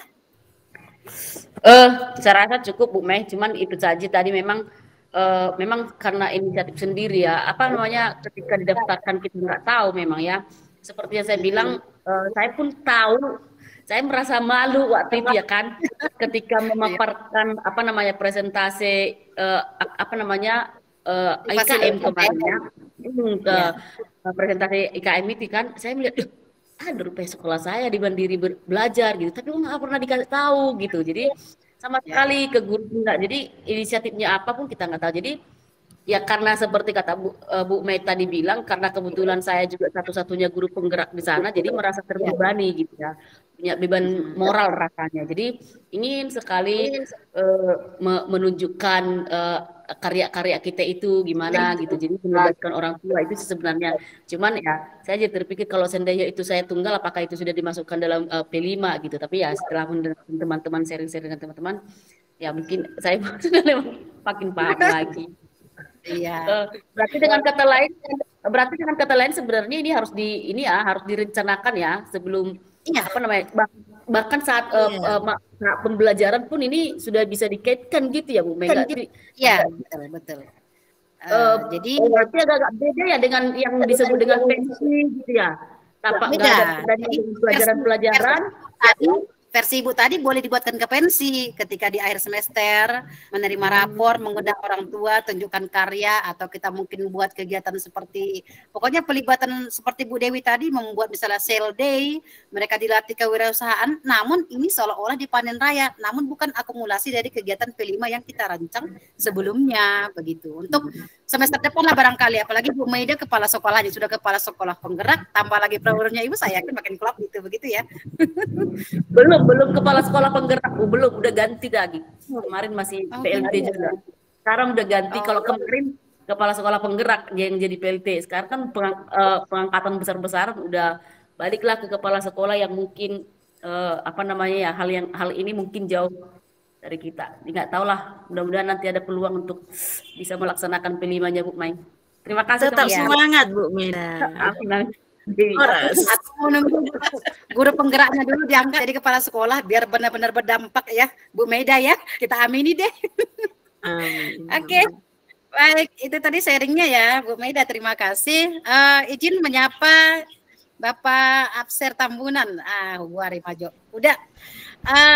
Saya rasa cukup Bu Mei, cuman itu saja tadi memang karena inisiatif sendiri ya, ketika didaftarkan kita nggak tahu memang ya, seperti yang saya bilang, saya pun tahu, saya merasa malu waktu itu ya kan, ketika memaparkan presentasi IKM kemarin ya, presentasi IKM itu kan, saya melihat rupanya sekolah saya dibandiri belajar gitu, tapi nggak pernah dikasih tahu gitu. Jadi sama sekali ke guru enggak. Jadi inisiatifnya apapun kita nggak tahu. Jadi ya karena seperti kata Bu Mei tadi bilang, karena kebetulan saya juga satu-satunya guru penggerak di sana, jadi merasa terbebani gitu ya, punya beban moral rasanya. Jadi ingin sekali menunjukkan karya-karya kita itu gimana gitu. Jadi melibatkan orang tua itu sebenarnya. Cuman ya saya jadi terpikir kalau seandainya itu saya tunggal, apakah itu sudah dimasukkan dalam P5 gitu. Tapi ya setelah teman-teman sharing-sharing dengan teman-teman, ya mungkin saya makin paham lagi. Iya. Berarti dengan kata lain sebenarnya ini harus direncanakan ya sebelum bahkan saat pembelajaran pun ini sudah bisa dikaitkan gitu ya Bu Mega. Iya, betul. Jadi berarti agak beda ya dengan yang disebut dengan pensi gitu ya. Tanpa ada pelajaran versi Ibu tadi boleh dibuatkan ke pensi ketika di akhir semester menerima rapor, mengundang orang tua, tunjukkan karya, atau kita mungkin buat kegiatan seperti pokoknya pelibatan seperti Bu Dewi tadi, membuat misalnya sale day, mereka dilatih kewirausahaan, namun ini seolah-olah di panen raya, namun bukan akumulasi dari kegiatan P5 yang kita rancang sebelumnya begitu. Untuk semester depan lah barangkali, apalagi Bu Meida kepala sekolahnya sudah kepala sekolah penggerak, tambah lagi programnya Ibu, saya yakin makin klop gitu begitu ya. Belum kepala sekolah penggerak, belum, udah ganti lagi. Kemarin masih PLT juga. Sekarang udah ganti. Kalau kemarin kepala sekolah penggerak yang jadi PLT, sekarang kan pengangkatan besar-besaran udah baliklah ke kepala sekolah yang mungkin hal ini mungkin jauh dari kita. Nggak tahu lah, mudah-mudahan nanti ada peluang untuk bisa melaksanakan P5-nya Bu Mai. Terima kasih. Tetap semangat Bu Mina. Aku menunggu guru penggeraknya dulu diangkat jadi kepala sekolah biar benar-benar berdampak ya Bu Meida ya, kita amini deh. Oke. Baik, itu tadi sharingnya ya Bu Meida, terima kasih. Izin menyapa Bapak Abser Tambunan. Wari Majo. Udah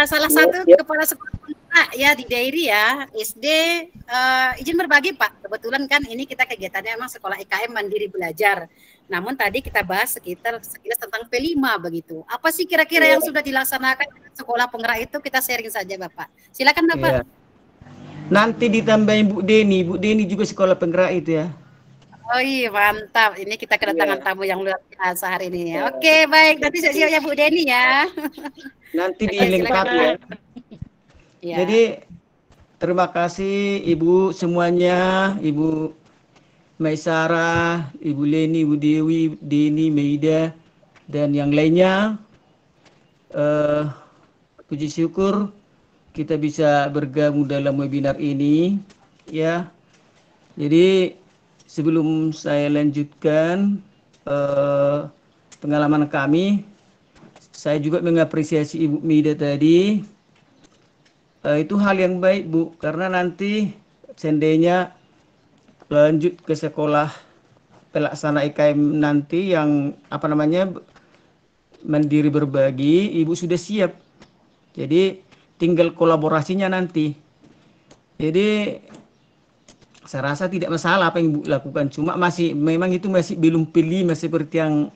salah satu kepala sekolah penggerak Pak ya di Dairi ya SD izin berbagi Pak. Kebetulan kan ini kita kegiatannya emang sekolah IKM mandiri belajar. Namun tadi kita bahas sekilas tentang P5 begitu. Apa sih kira-kira yang sudah dilaksanakan sekolah penggerak itu, kita sharing saja Bapak. Silakan Bapak. Iya. Nanti ditambahin Bu Deni. Bu Deni juga sekolah penggerak itu ya. Oh iya mantap. Ini kita kedatangan tamu yang luar biasa hari ini ya. Oke baik. Nanti siap-siap ya Bu Deni ya. Nanti dilengkapi ya. Ya. Jadi terima kasih Ibu semuanya, Ibu Maisara, Ibu Leni, Ibu Dewi, Deni, Meida, dan yang lainnya. Puji syukur kita bisa bergabung dalam webinar ini, ya. Jadi sebelum saya lanjutkan pengalaman kami, saya juga mengapresiasi Ibu Meida tadi. Itu hal yang baik Bu, karena nanti seandainya lanjut ke sekolah pelaksana IKM nanti yang mandiri berbagi, Ibu sudah siap. Jadi tinggal kolaborasinya nanti. Jadi saya rasa tidak masalah apa yang Ibu lakukan, cuma memang itu masih belum P5 seperti yang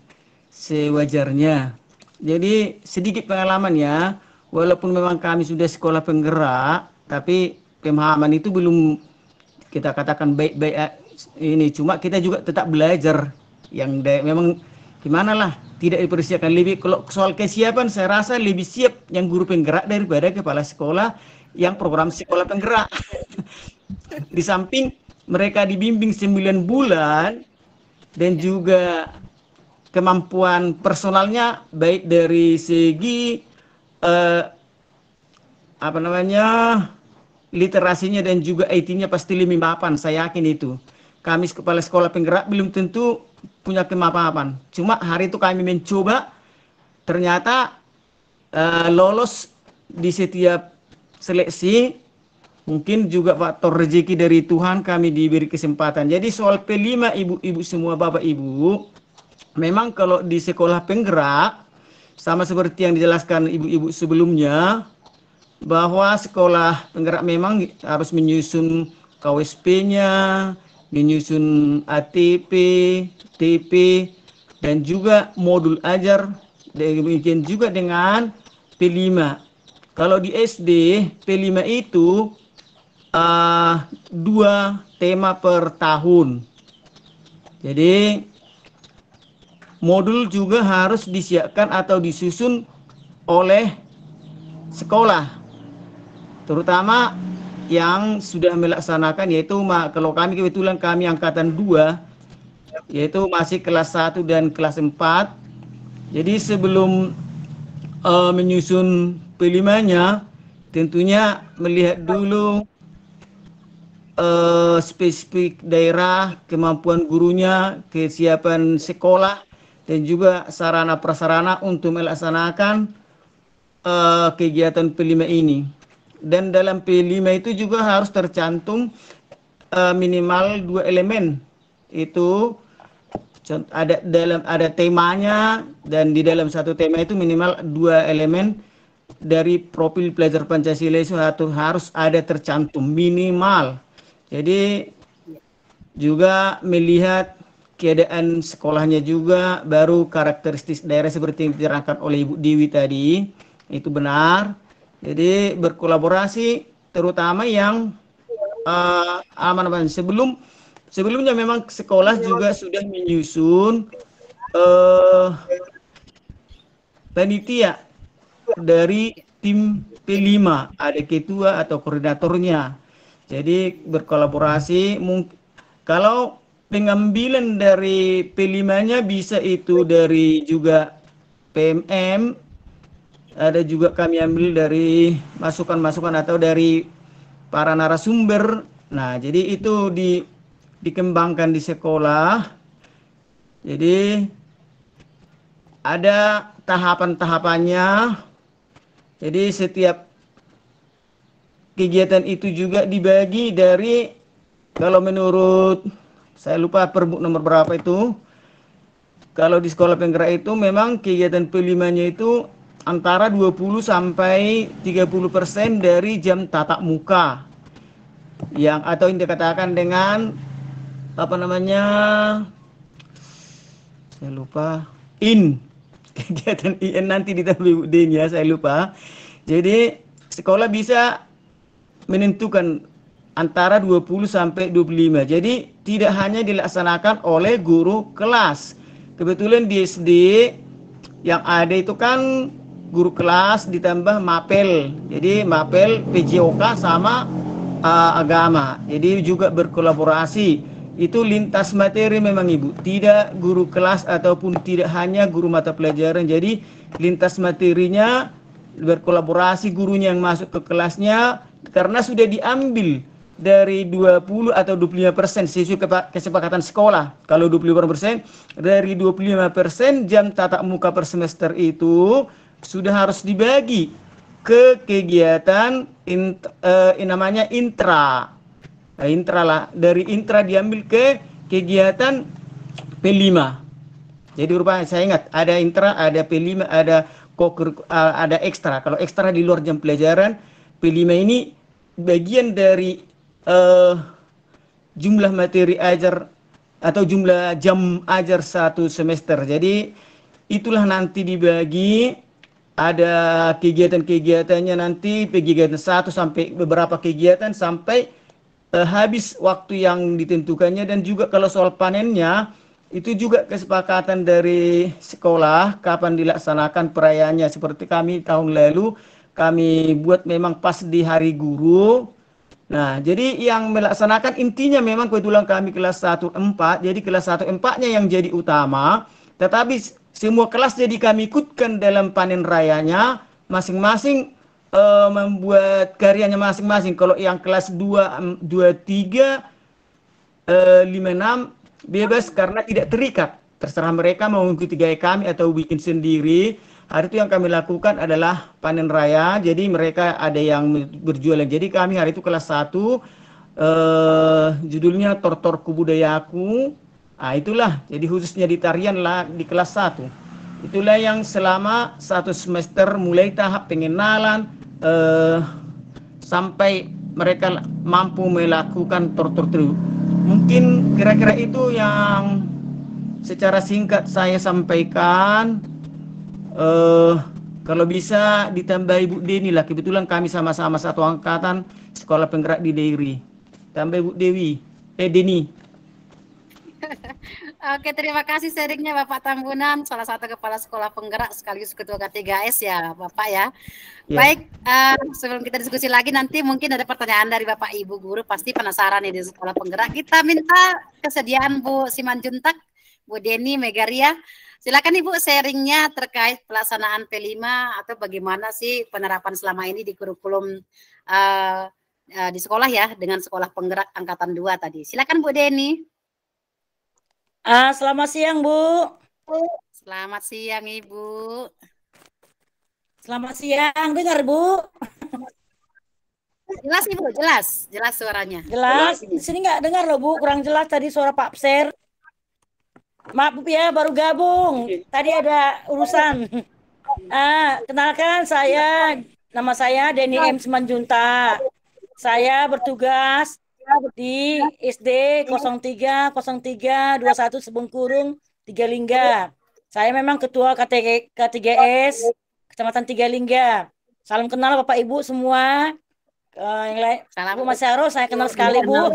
sewajarnya. Jadi sedikit pengalaman ya. Walaupun memang kami sudah sekolah penggerak, tapi pemahaman itu belum kita katakan baik-baik ini. Cuma kita juga tetap belajar yang memang gimana lah, tidak dipersiapkan lebih. Kalau soal kesiapan, saya rasa lebih siap yang guru penggerak daripada kepala sekolah yang program sekolah penggerak. Di samping mereka dibimbing 9 bulan dan juga kemampuan personalnya baik dari segi literasinya dan juga IT-nya pasti lebih mapan, saya yakin itu. Kami kepala sekolah penggerak belum tentu punya kemapanan. Cuma hari itu kami mencoba, ternyata lolos di setiap seleksi. Mungkin juga faktor rezeki dari Tuhan kami diberi kesempatan. Jadi soal P5 ibu-ibu semua, bapak ibu, memang kalau di sekolah penggerak sama seperti yang dijelaskan ibu-ibu sebelumnya, bahwa sekolah penggerak memang harus menyusun KWSP-nya, menyusun ATP, TP, dan juga modul ajar, demikian juga dengan P5. Kalau di SD, P5 itu 2 tema per tahun. Jadi modul juga harus disiapkan atau disusun oleh sekolah, terutama yang sudah melaksanakan, yaitu kalau kami kebetulan kami angkatan 2, yaitu masih kelas 1 dan kelas 4. Jadi sebelum menyusun P5-nya, tentunya melihat dulu spesifik daerah, kemampuan gurunya, kesiapan sekolah, dan juga sarana prasarana untuk melaksanakan kegiatan P5 ini. Dan dalam P5 itu juga harus tercantum minimal 2 elemen. Itu ada temanya, dan di dalam satu tema itu minimal 2 elemen dari profil pelajar Pancasila itu harus ada tercantum minimal. Jadi juga melihat keadaan sekolahnya juga, baru karakteristik daerah seperti yang diterangkan oleh Ibu Dewi tadi, itu benar. Jadi berkolaborasi, terutama yang sebelumnya memang sekolah juga sudah menyusun panitia dari tim P5, ada ketua atau koordinatornya. Jadi berkolaborasi, kalau pengambilan dari P5-nya bisa itu dari juga PMM, ada juga kami ambil dari masukan-masukan atau dari para narasumber. Nah, jadi itu dikembangkan di sekolah. Jadi ada tahapan-tahapannya. Jadi setiap kegiatan itu juga dibagi dari, kalau menurut saya lupa perbuk nomor berapa itu, kalau di sekolah penggerak itu memang kegiatan P5-nya itu antara 20 sampai 30% dari jam tatap muka yang atau yang dikatakan dengan apa namanya, saya lupa, kegiatan IN nanti ditambah Ibu Den ya, saya lupa. Jadi sekolah bisa menentukan antara 20 sampai 25. Jadi tidak hanya dilaksanakan oleh guru kelas. Kebetulan di SD yang ada itu kan guru kelas ditambah mapel. Jadi mapel PJOK sama agama. Jadi juga berkolaborasi. Itu lintas materi memang Ibu. Tidak guru kelas ataupun tidak hanya guru mata pelajaran. Jadi lintas materinya berkolaborasi gurunya yang masuk ke kelasnya karena sudah diambil dari 20 atau 25% sesuai kesepakatan sekolah. Kalau 25% dari 25% jam tatap muka per semester itu sudah harus dibagi ke kegiatan namanya intra. Nah, intra lah, dari intra diambil ke kegiatan P5. Jadi rupanya saya ingat ada intra, ada P5, ada ada ekstra. Kalau ekstra di luar jam pelajaran, P5 ini bagian dari jumlah materi ajar atau jumlah jam ajar satu semester. Jadi itulah nanti dibagi, ada kegiatan-kegiatannya nanti, kegiatan 1 sampai beberapa kegiatan sampai habis waktu yang ditentukannya. Dan juga kalau soal panennya itu juga kesepakatan dari sekolah kapan dilaksanakan perayaannya. Seperti kami tahun lalu kami buat memang pas di hari guru. Nah, jadi yang melaksanakan intinya memang kebetulan kami kelas 1-4, jadi kelas 1-4-nya yang jadi utama, tetapi semua kelas jadi kami ikutkan dalam panen rayanya, masing-masing membuat karyanya masing-masing. Kalau yang kelas 2, 3, 5, 6 bebas karena tidak terikat. Terserah mereka mau mengikuti gaya kami atau bikin sendiri. Hari itu yang kami lakukan adalah panen raya. Jadi mereka ada yang berjualan. Jadi kami hari itu kelas 1 judulnya Tortorku Budayaku. Nah, itulah. Jadi khususnya di tarian lah di kelas 1. Itulah yang selama 1 semester mulai tahap pengenalan sampai mereka mampu melakukan tortor. Mungkin kira-kira itu yang secara singkat saya sampaikan. Kalau bisa ditambah Ibu Deni lah. Kebetulan kami sama-sama satu angkatan sekolah penggerak di Dairi. Tambah Ibu Deni. Oke, terima kasih sharingnya Bapak Tambunan, salah satu kepala sekolah penggerak sekaligus ketua K3S ya Bapak ya. Baik, sebelum kita diskusi lagi nanti mungkin ada pertanyaan dari Bapak Ibu guru, pasti penasaran nih di sekolah penggerak. Kita minta kesediaan Bu Simanjuntak, Bu Deni Megaria. Silakan Ibu sharingnya terkait pelaksanaan P5 atau bagaimana sih penerapan selama ini di kurikulum di sekolah ya dengan sekolah penggerak angkatan 2 tadi. Silakan Bu Deni. Selamat siang, Bu. Selamat siang, Ibu. Selamat siang, dengar, Bu? Jelas, Ibu, jelas suaranya. Jelas. Di sini nggak dengar loh, Bu. Kurang jelas tadi suara Pak Pser. Maaf, Bu ya, baru gabung. Tadi ada urusan. Kenalkan nama saya Deni M. Simanjuntak. Saya bertugas di SD 030321 Sebengkurung, Tigalingga. Saya memang ketua K3S Kecamatan Tigalingga. Salam kenal Bapak Ibu semua. Yang lain, Bu Mas Syaro saya kenal sekali Bu.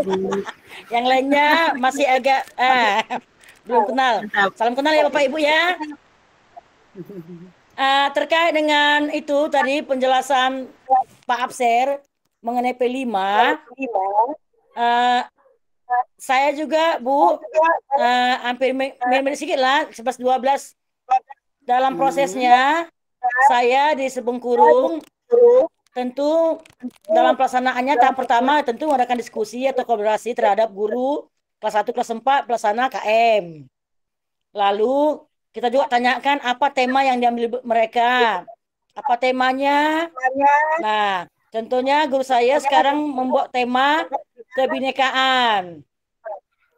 Yang lainnya masih agak belum kenal. Salam kenal ya Bapak Ibu ya. Terkait dengan itu tadi penjelasan Pak Abser mengenai P5. Saya juga Bu hampir mirip sedikit lah 11-12 dalam prosesnya. Saya di Sebengkurung tentu dalam pelaksanaannya tahap pertama tentu mengadakan diskusi atau kolaborasi terhadap guru kelas 1 kelas 4 pelaksana KM. Lalu kita juga tanyakan apa tema yang diambil mereka, apa temanya. Nah, tentunya guru saya sekarang membuat tema kebinekaan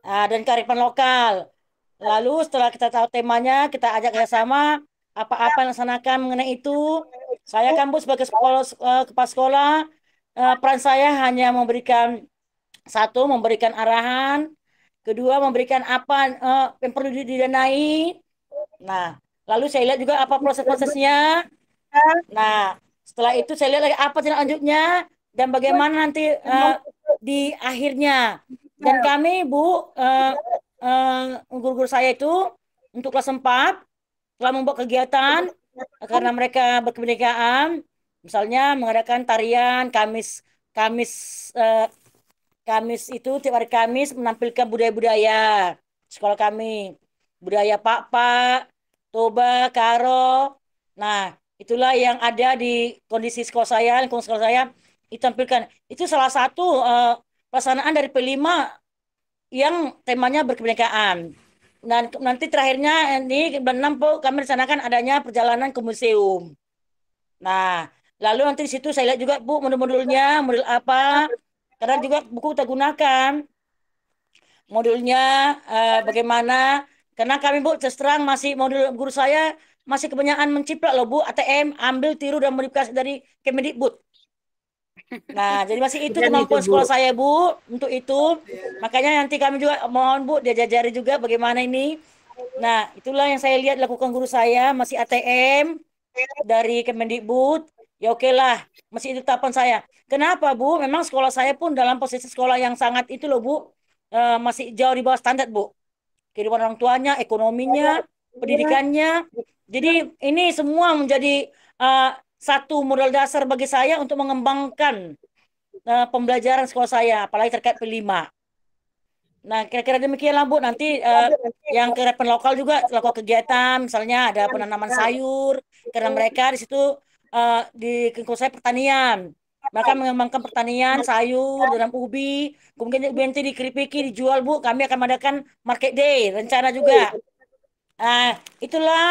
dan kearifan lokal. Lalu setelah kita tahu temanya, kita ajak kerjasama apa-apa yang laksanakan mengenai itu. Saya kan Bu sebagai kepala sekolah, peran saya hanya memberikan satu, memberikan arahan, kedua memberikan apa yang perlu didanai. Nah, lalu saya lihat juga apa proses-prosesnya. Nah, setelah itu saya lihat lagi apa tindak lanjutnya dan bagaimana nanti di akhirnya. Dan kami Bu, guru-guru saya itu untuk kelas 4 telah membuat kegiatan karena mereka berkebinekaan, misalnya mengadakan tarian Kamis itu tiap hari Kamis menampilkan budaya-budaya sekolah kami, budaya Pak, Toba, Karo. Nah, itulah yang ada di kondisi sekolah saya, lingkungan sekolah saya ditampilkan. Itu salah satu pelaksanaan dari P5 yang temanya berkebinekaan. Dan nanti terakhirnya ini bulan 6 kami rencanakan adanya perjalanan ke museum. Nah, lalu nanti di situ saya lihat juga Bu modul-modulnya, modul apa. Karena juga buku kita gunakan modulnya bagaimana. Karena kami Bu terus terang masih modul guru saya masih kebanyakan menciplak loh Bu, ATM, ambil, tiru dan modifikasi dari Kemendikbud. Nah, jadi masih itu kemampuan sekolah saya Bu untuk itu. Makanya nanti kami juga mohon Bu diajari juga bagaimana ini. Nah, itulah yang saya lihat lakukan guru saya masih ATM dari Kemendikbud. Ya oke lah, masih itu tahapan saya. Kenapa Bu? Memang sekolah saya pun dalam posisi sekolah yang sangat itu loh Bu, masih jauh di bawah standar Bu. Kehidupan orang tuanya, ekonominya, pendidikannya. Jadi ini semua menjadi satu modal dasar bagi saya untuk mengembangkan pembelajaran sekolah saya, apalagi terkait P5. Nah, kira-kira demikianlah Bu. Nanti yang kegiatan lokal juga lakukan kegiatan, misalnya ada penanaman sayur, karena mereka di situ di lingkungan saya pertanian. Mereka mengembangkan pertanian, sayur, dan ubi. Kemudian nanti dikeripiki, dijual Bu. Kami akan mengadakan market day, rencana juga. Itulah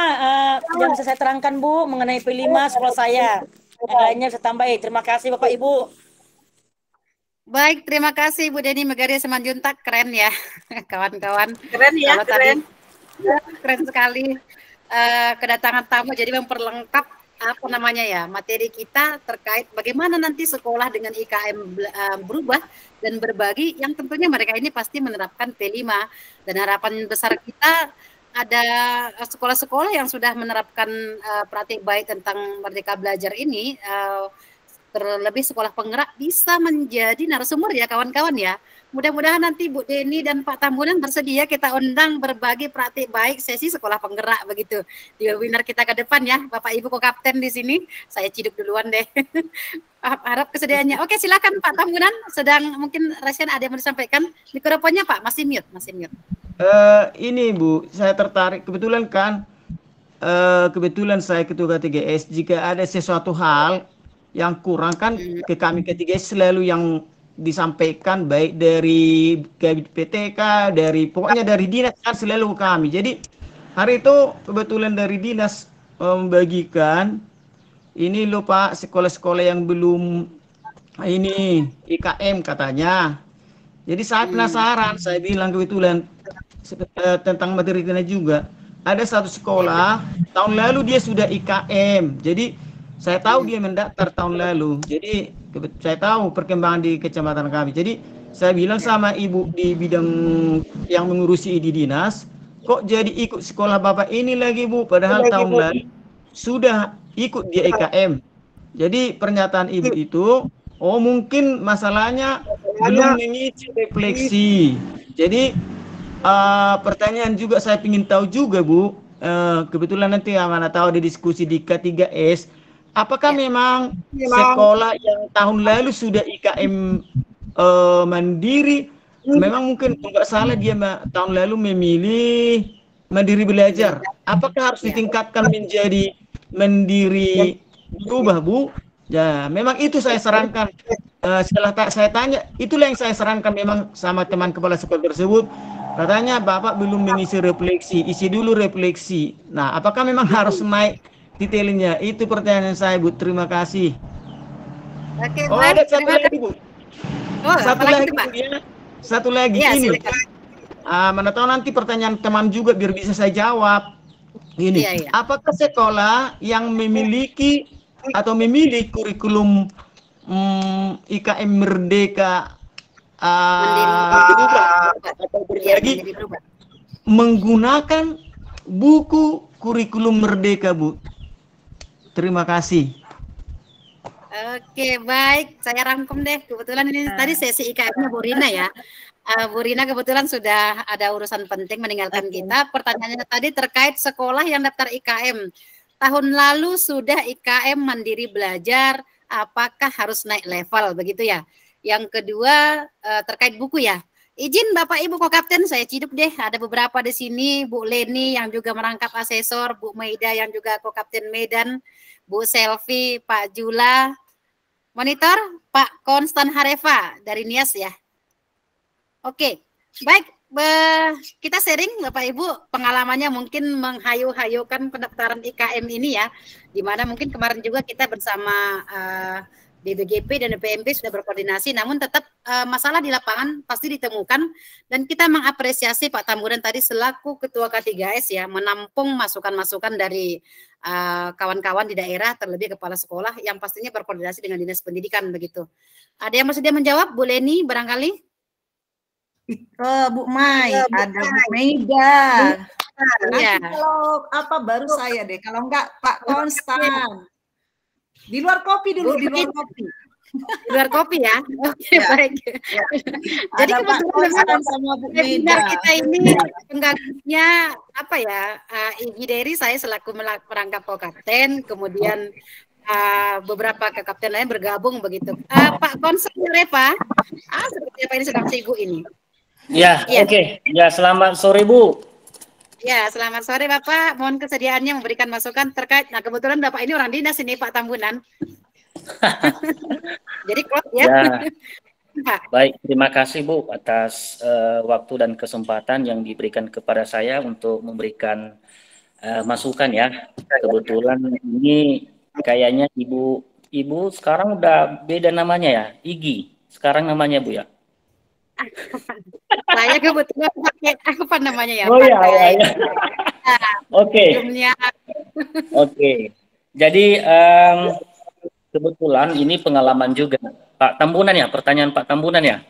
yang bisa saya terangkan Bu mengenai P5 sekolah saya. Yang lainnya saya tambahin. Terima kasih Bapak Ibu. Baik, terima kasih Bu Deni Megaria Simanjuntak, keren ya kawan-kawan. Keren ya, keren. Keren sekali kedatangan tamu, jadi memperlengkap apa namanya ya materi kita terkait bagaimana nanti sekolah dengan IKM berubah dan berbagi, yang tentunya mereka ini pasti menerapkan P5, dan harapan besar kita ada sekolah-sekolah yang sudah menerapkan praktik baik tentang Merdeka Belajar ini, terlebih sekolah penggerak bisa menjadi narasumber ya kawan-kawan ya. Mudah-mudahan nanti Bu Deni dan Pak Tambunan bersedia kita undang berbagi praktik baik sesi sekolah penggerak begitu di webinar kita ke depan ya. Bapak Ibu Ko-Kapten di sini, saya ciduk duluan deh. Harap kesediaannya. Oke, silakan Pak Tambunan, sedang mungkin Resian ada yang mau disampaikan. Mikrofonnya Pak, masih mute. Ini Bu, saya tertarik kebetulan kan, kebetulan saya ketua K3S, jika ada sesuatu hal yang kurang kan ke kami K3S selalu yang disampaikan baik dari PTK, dari pokoknya dari dinas kan selalu ke kami. Jadi hari itu kebetulan dari dinas membagikan ini loh Pak, sekolah-sekolah yang belum ini IKM katanya. Jadi saya penasaran, saya bilang kebetulan tentang materi kita juga. Ada satu sekolah tahun lalu dia sudah IKM. Jadi saya tahu dia mendaftar tahun lalu. Jadi saya tahu perkembangan di kecamatan kami. Jadi saya bilang sama ibu di bidang yang mengurusi di dinas, kok jadi ikut sekolah Bapak ini lagi Bu, padahal tahun lalu sudah ikut dia IKM. Jadi pernyataan ibu itu, oh mungkin masalahnya belum mengisi refleksi. Jadi pertanyaan juga saya ingin tahu juga Bu, kebetulan nanti mana tahu di diskusi di K3S, apakah memang sekolah yang tahun lalu sudah IKM mandiri, memang mungkin enggak salah dia tahun lalu memilih mandiri belajar, apakah harus ditingkatkan menjadi mandiri berubah Bu? Ya memang itu saya sarankan. Setelah saya tanya, itulah yang saya sarankan memang sama teman kepala sekolah tersebut. Katanya Bapak belum mengisi refleksi, isi dulu refleksi. Nah, apakah memang harus naik detailnya? Itu pertanyaan saya Bu. Terima kasih. Oke, oh ada satu lagi Bu. Oh, satu lagi ya, ini. Mana tahu nanti pertanyaan teman juga biar bisa saya jawab. Ini, Iya. apakah sekolah yang memiliki atau memilih kurikulum IKM Merdeka atau berbagi menggunakan buku kurikulum Merdeka, Bu? Terima kasih. Oke, baik. Saya rangkum deh. Kebetulan ini tadi sesi IKM-nya Bu Rina ya. Bu Rina kebetulan sudah ada urusan penting meninggalkan kita. Pertanyaannya tadi terkait sekolah yang daftar IKM. Tahun lalu sudah IKM Mandiri Belajar, apakah harus naik level begitu ya? Yang kedua terkait buku ya. Izin Bapak Ibu Kokapten, saya ciduk deh. Ada beberapa di sini, Bu Leni yang juga merangkap asesor, Bu Maida yang juga Kokapten Medan, Bu Selvi, Pak Jula, monitor Pak Konstan Hareva dari Nias ya. Oke, baik. Kita sharing Bapak Ibu pengalamannya mungkin menghayu-hayukan pendaftaran IKM ini ya, di mana mungkin kemarin juga kita bersama BBGP dan BPMP sudah berkoordinasi, namun tetap masalah di lapangan pasti ditemukan, dan kita mengapresiasi Pak Tambunan tadi selaku Ketua K3S ya, menampung masukan-masukan dari kawan-kawan di daerah, terlebih kepala sekolah yang pastinya berkoordinasi dengan Dinas Pendidikan begitu. Ada yang bersedia menjawab? Bu Leni barangkali? Bu Mai, ada Bu Maida. Nanti Ya. kalau apa baru saya deh, kalau enggak Pak Konstan. Di luar kopi dulu, di luar kopi. Di luar kopi ya. Oke, baik. Jadi Ada Pak Konstan sama Bu webinar Maida. kita ini penggantinya apa ya? Ibu Dery saya selaku merangkap Kokapten, kemudian beberapa Kokapten lain bergabung begitu. Pak Konstan Reva, seperti apa ini sedang sibuk ini? Ya, Iya. oke. Ya, selamat sore Bu. Ya, selamat sore Bapak. Mohon kesediaannya memberikan masukan terkait. Nah, kebetulan Bapak ini orang dinas ini Pak Tambunan. Jadi close ya. Ya. Baik, terima kasih Bu atas waktu dan kesempatan yang diberikan kepada saya untuk memberikan masukan ya. Kebetulan ini kayaknya Ibu sekarang udah beda namanya ya, Igi. Sekarang namanya Bu ya. Saya kebetulan pakai apa namanya ya? Oh iya, pakai iya. Oke. sebelumnya. Oke. Jadi kebetulan ini pengalaman juga. Pak Tambunan ya, pertanyaan Pak Tambunan ya.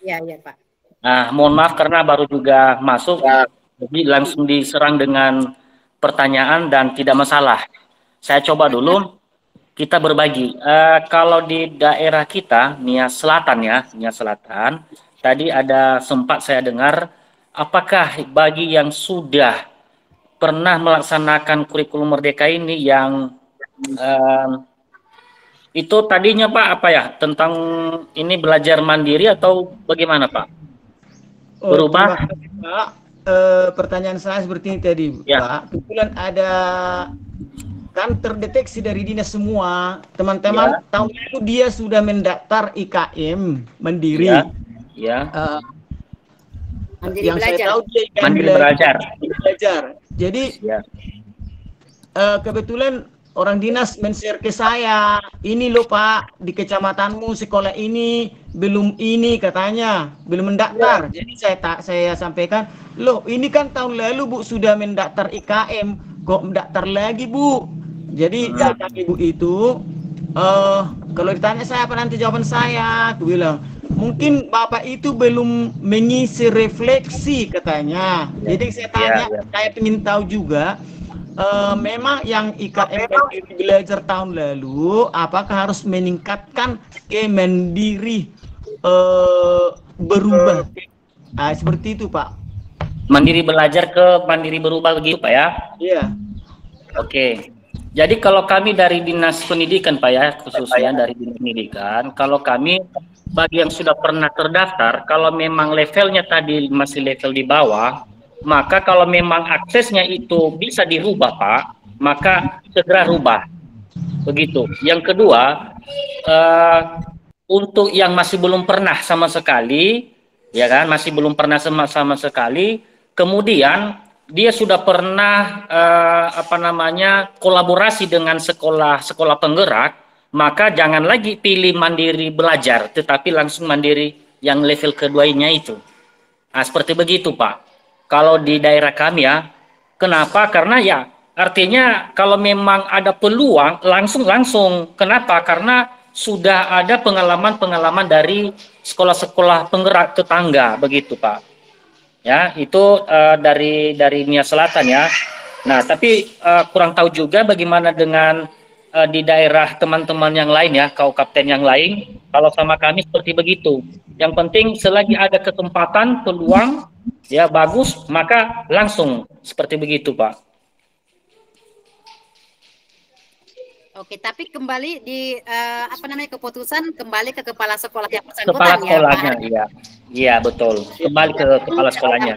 Iya Pak. Nah, mohon maaf karena baru juga masuk, jadi langsung diserang dengan pertanyaan dan tidak masalah. Saya coba dulu, kita berbagi. Kalau di daerah kita, Nias Selatan ya, Nias Selatan, tadi ada sempat saya dengar, apakah bagi yang sudah pernah melaksanakan kurikulum Merdeka ini yang itu tadinya Pak apa ya, tentang ini belajar mandiri atau bagaimana Pak? Berubah? Terima kasih, Pak. Pertanyaan saya seperti ini tadi, Ya. Pak. Kebetulan ada kan terdeteksi dari dinas semua teman-teman tahun lalu dia sudah mendaftar IKM Mandiri. Ya. Mandiri Yang saya belajar. tahu dia IKM Mandiri belajar. Jadi Ya. kebetulan orang dinas men-share ke saya, ini loh Pak, di kecamatanmu sekolah ini belum ini katanya, belum mendaftar. Jadi saya sampaikan, loh ini kan tahun lalu Bu sudah mendaftar IKM, kok mendaftar lagi Bu? Jadi kata ibu itu, kalau ditanya saya apa nanti jawaban saya, aku bilang, mungkin Bapak itu belum mengisi refleksi katanya. Jadi saya tanya, saya ingin tahu juga, memang yang IKM Mandiri Belajar tahun lalu, apakah harus meningkatkan ke Mandiri berubah? Seperti itu Pak. Mandiri belajar ke mandiri berubah begitu Pak ya? Iya. Oke. Jadi kalau kami dari Dinas Pendidikan Pak ya, khususnya dari Dinas Pendidikan, kalau kami bagi yang sudah pernah terdaftar, kalau memang levelnya tadi masih level di bawah, maka kalau memang aksesnya itu bisa dirubah Pak, maka segera rubah. Begitu. Yang kedua, untuk yang masih belum pernah sama sekali, ya kan, masih belum pernah sama sekali, kemudian dia sudah pernah kolaborasi dengan sekolah penggerak, maka jangan lagi pilih mandiri belajar, tetapi langsung mandiri yang level keduanya itu. Nah, seperti begitu Pak. Kalau di daerah kami ya, kenapa? Karena ya Artinya kalau memang ada peluang langsung. Kenapa? Karena sudah ada pengalaman-pengalaman dari sekolah-sekolah penggerak tetangga begitu, Pak. Ya, itu dari Nia Selatan ya. Nah, tapi kurang tahu juga bagaimana dengan di daerah teman-teman yang lain ya, Kapten yang lain. Kalau sama kami seperti begitu. Yang penting selagi ada kesempatan, peluang ya bagus, maka langsung seperti begitu, Pak. Oke, tapi kembali di keputusan kembali ke kepala sekolah yang bersangkutan. Kepala sekolahnya, iya. Iya, betul. Kembali ke kepala sekolahnya.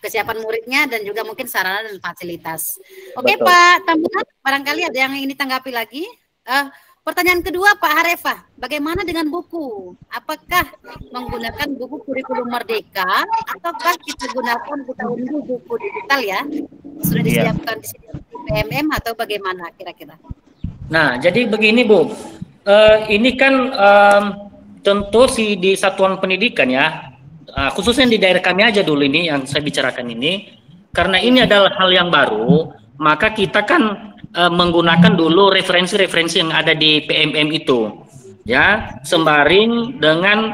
Kesiapan muridnya dan juga mungkin sarana dan fasilitas. Oke, betul. Pak Tambunan, barangkali ada yang ingin ditanggapi lagi. Pertanyaan kedua, Pak Harefah, bagaimana dengan buku? Apakah menggunakan buku kurikulum Merdeka ataukah kita unduh buku digital ya? Sudah disiapkan di sini PMM atau bagaimana kira-kira? Nah, jadi begini Bu, ini kan tentu di satuan pendidikan ya, khususnya di daerah kami aja dulu ini yang saya bicarakan ini, karena ini adalah hal yang baru, maka kita kan menggunakan dulu referensi-referensi yang ada di PMM itu, ya, sembari dengan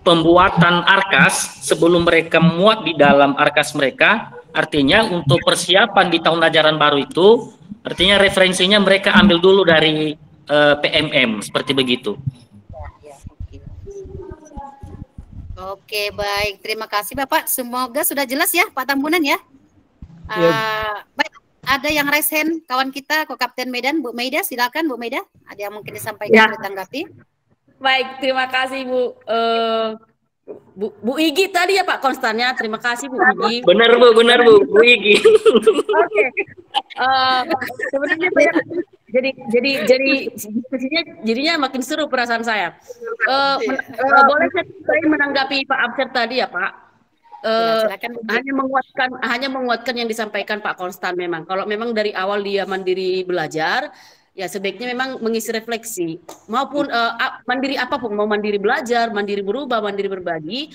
pembuatan arkas sebelum mereka muat di dalam arkas mereka. Artinya untuk persiapan di tahun ajaran baru itu, artinya referensinya mereka ambil dulu dari PMM seperti begitu. Oke, baik, terima kasih Bapak. Semoga sudah jelas ya Pak Tambunan ya. Baik, ada yang raise hand kawan kita, Kapten Medan, Bu Maida, silakan Bu Maida. Ada yang mungkin disampaikan ditanggapi? Baik, terima kasih Bu Igi tadi ya Pak Konstannya. Terima kasih Bu Igi. Benar Bu Igi. Oke. Sebenarnya banyak, jadi diskusinya jadinya makin seru perasaan saya. Boleh saya menanggapi Pak Abser tadi ya Pak? Hanya menguatkan yang disampaikan Pak Konstan. Memang kalau memang dari awal dia mandiri belajar, ya sebaiknya memang mengisi refleksi maupun mandiri apapun, mau mandiri belajar, mandiri berubah, mandiri berbagi.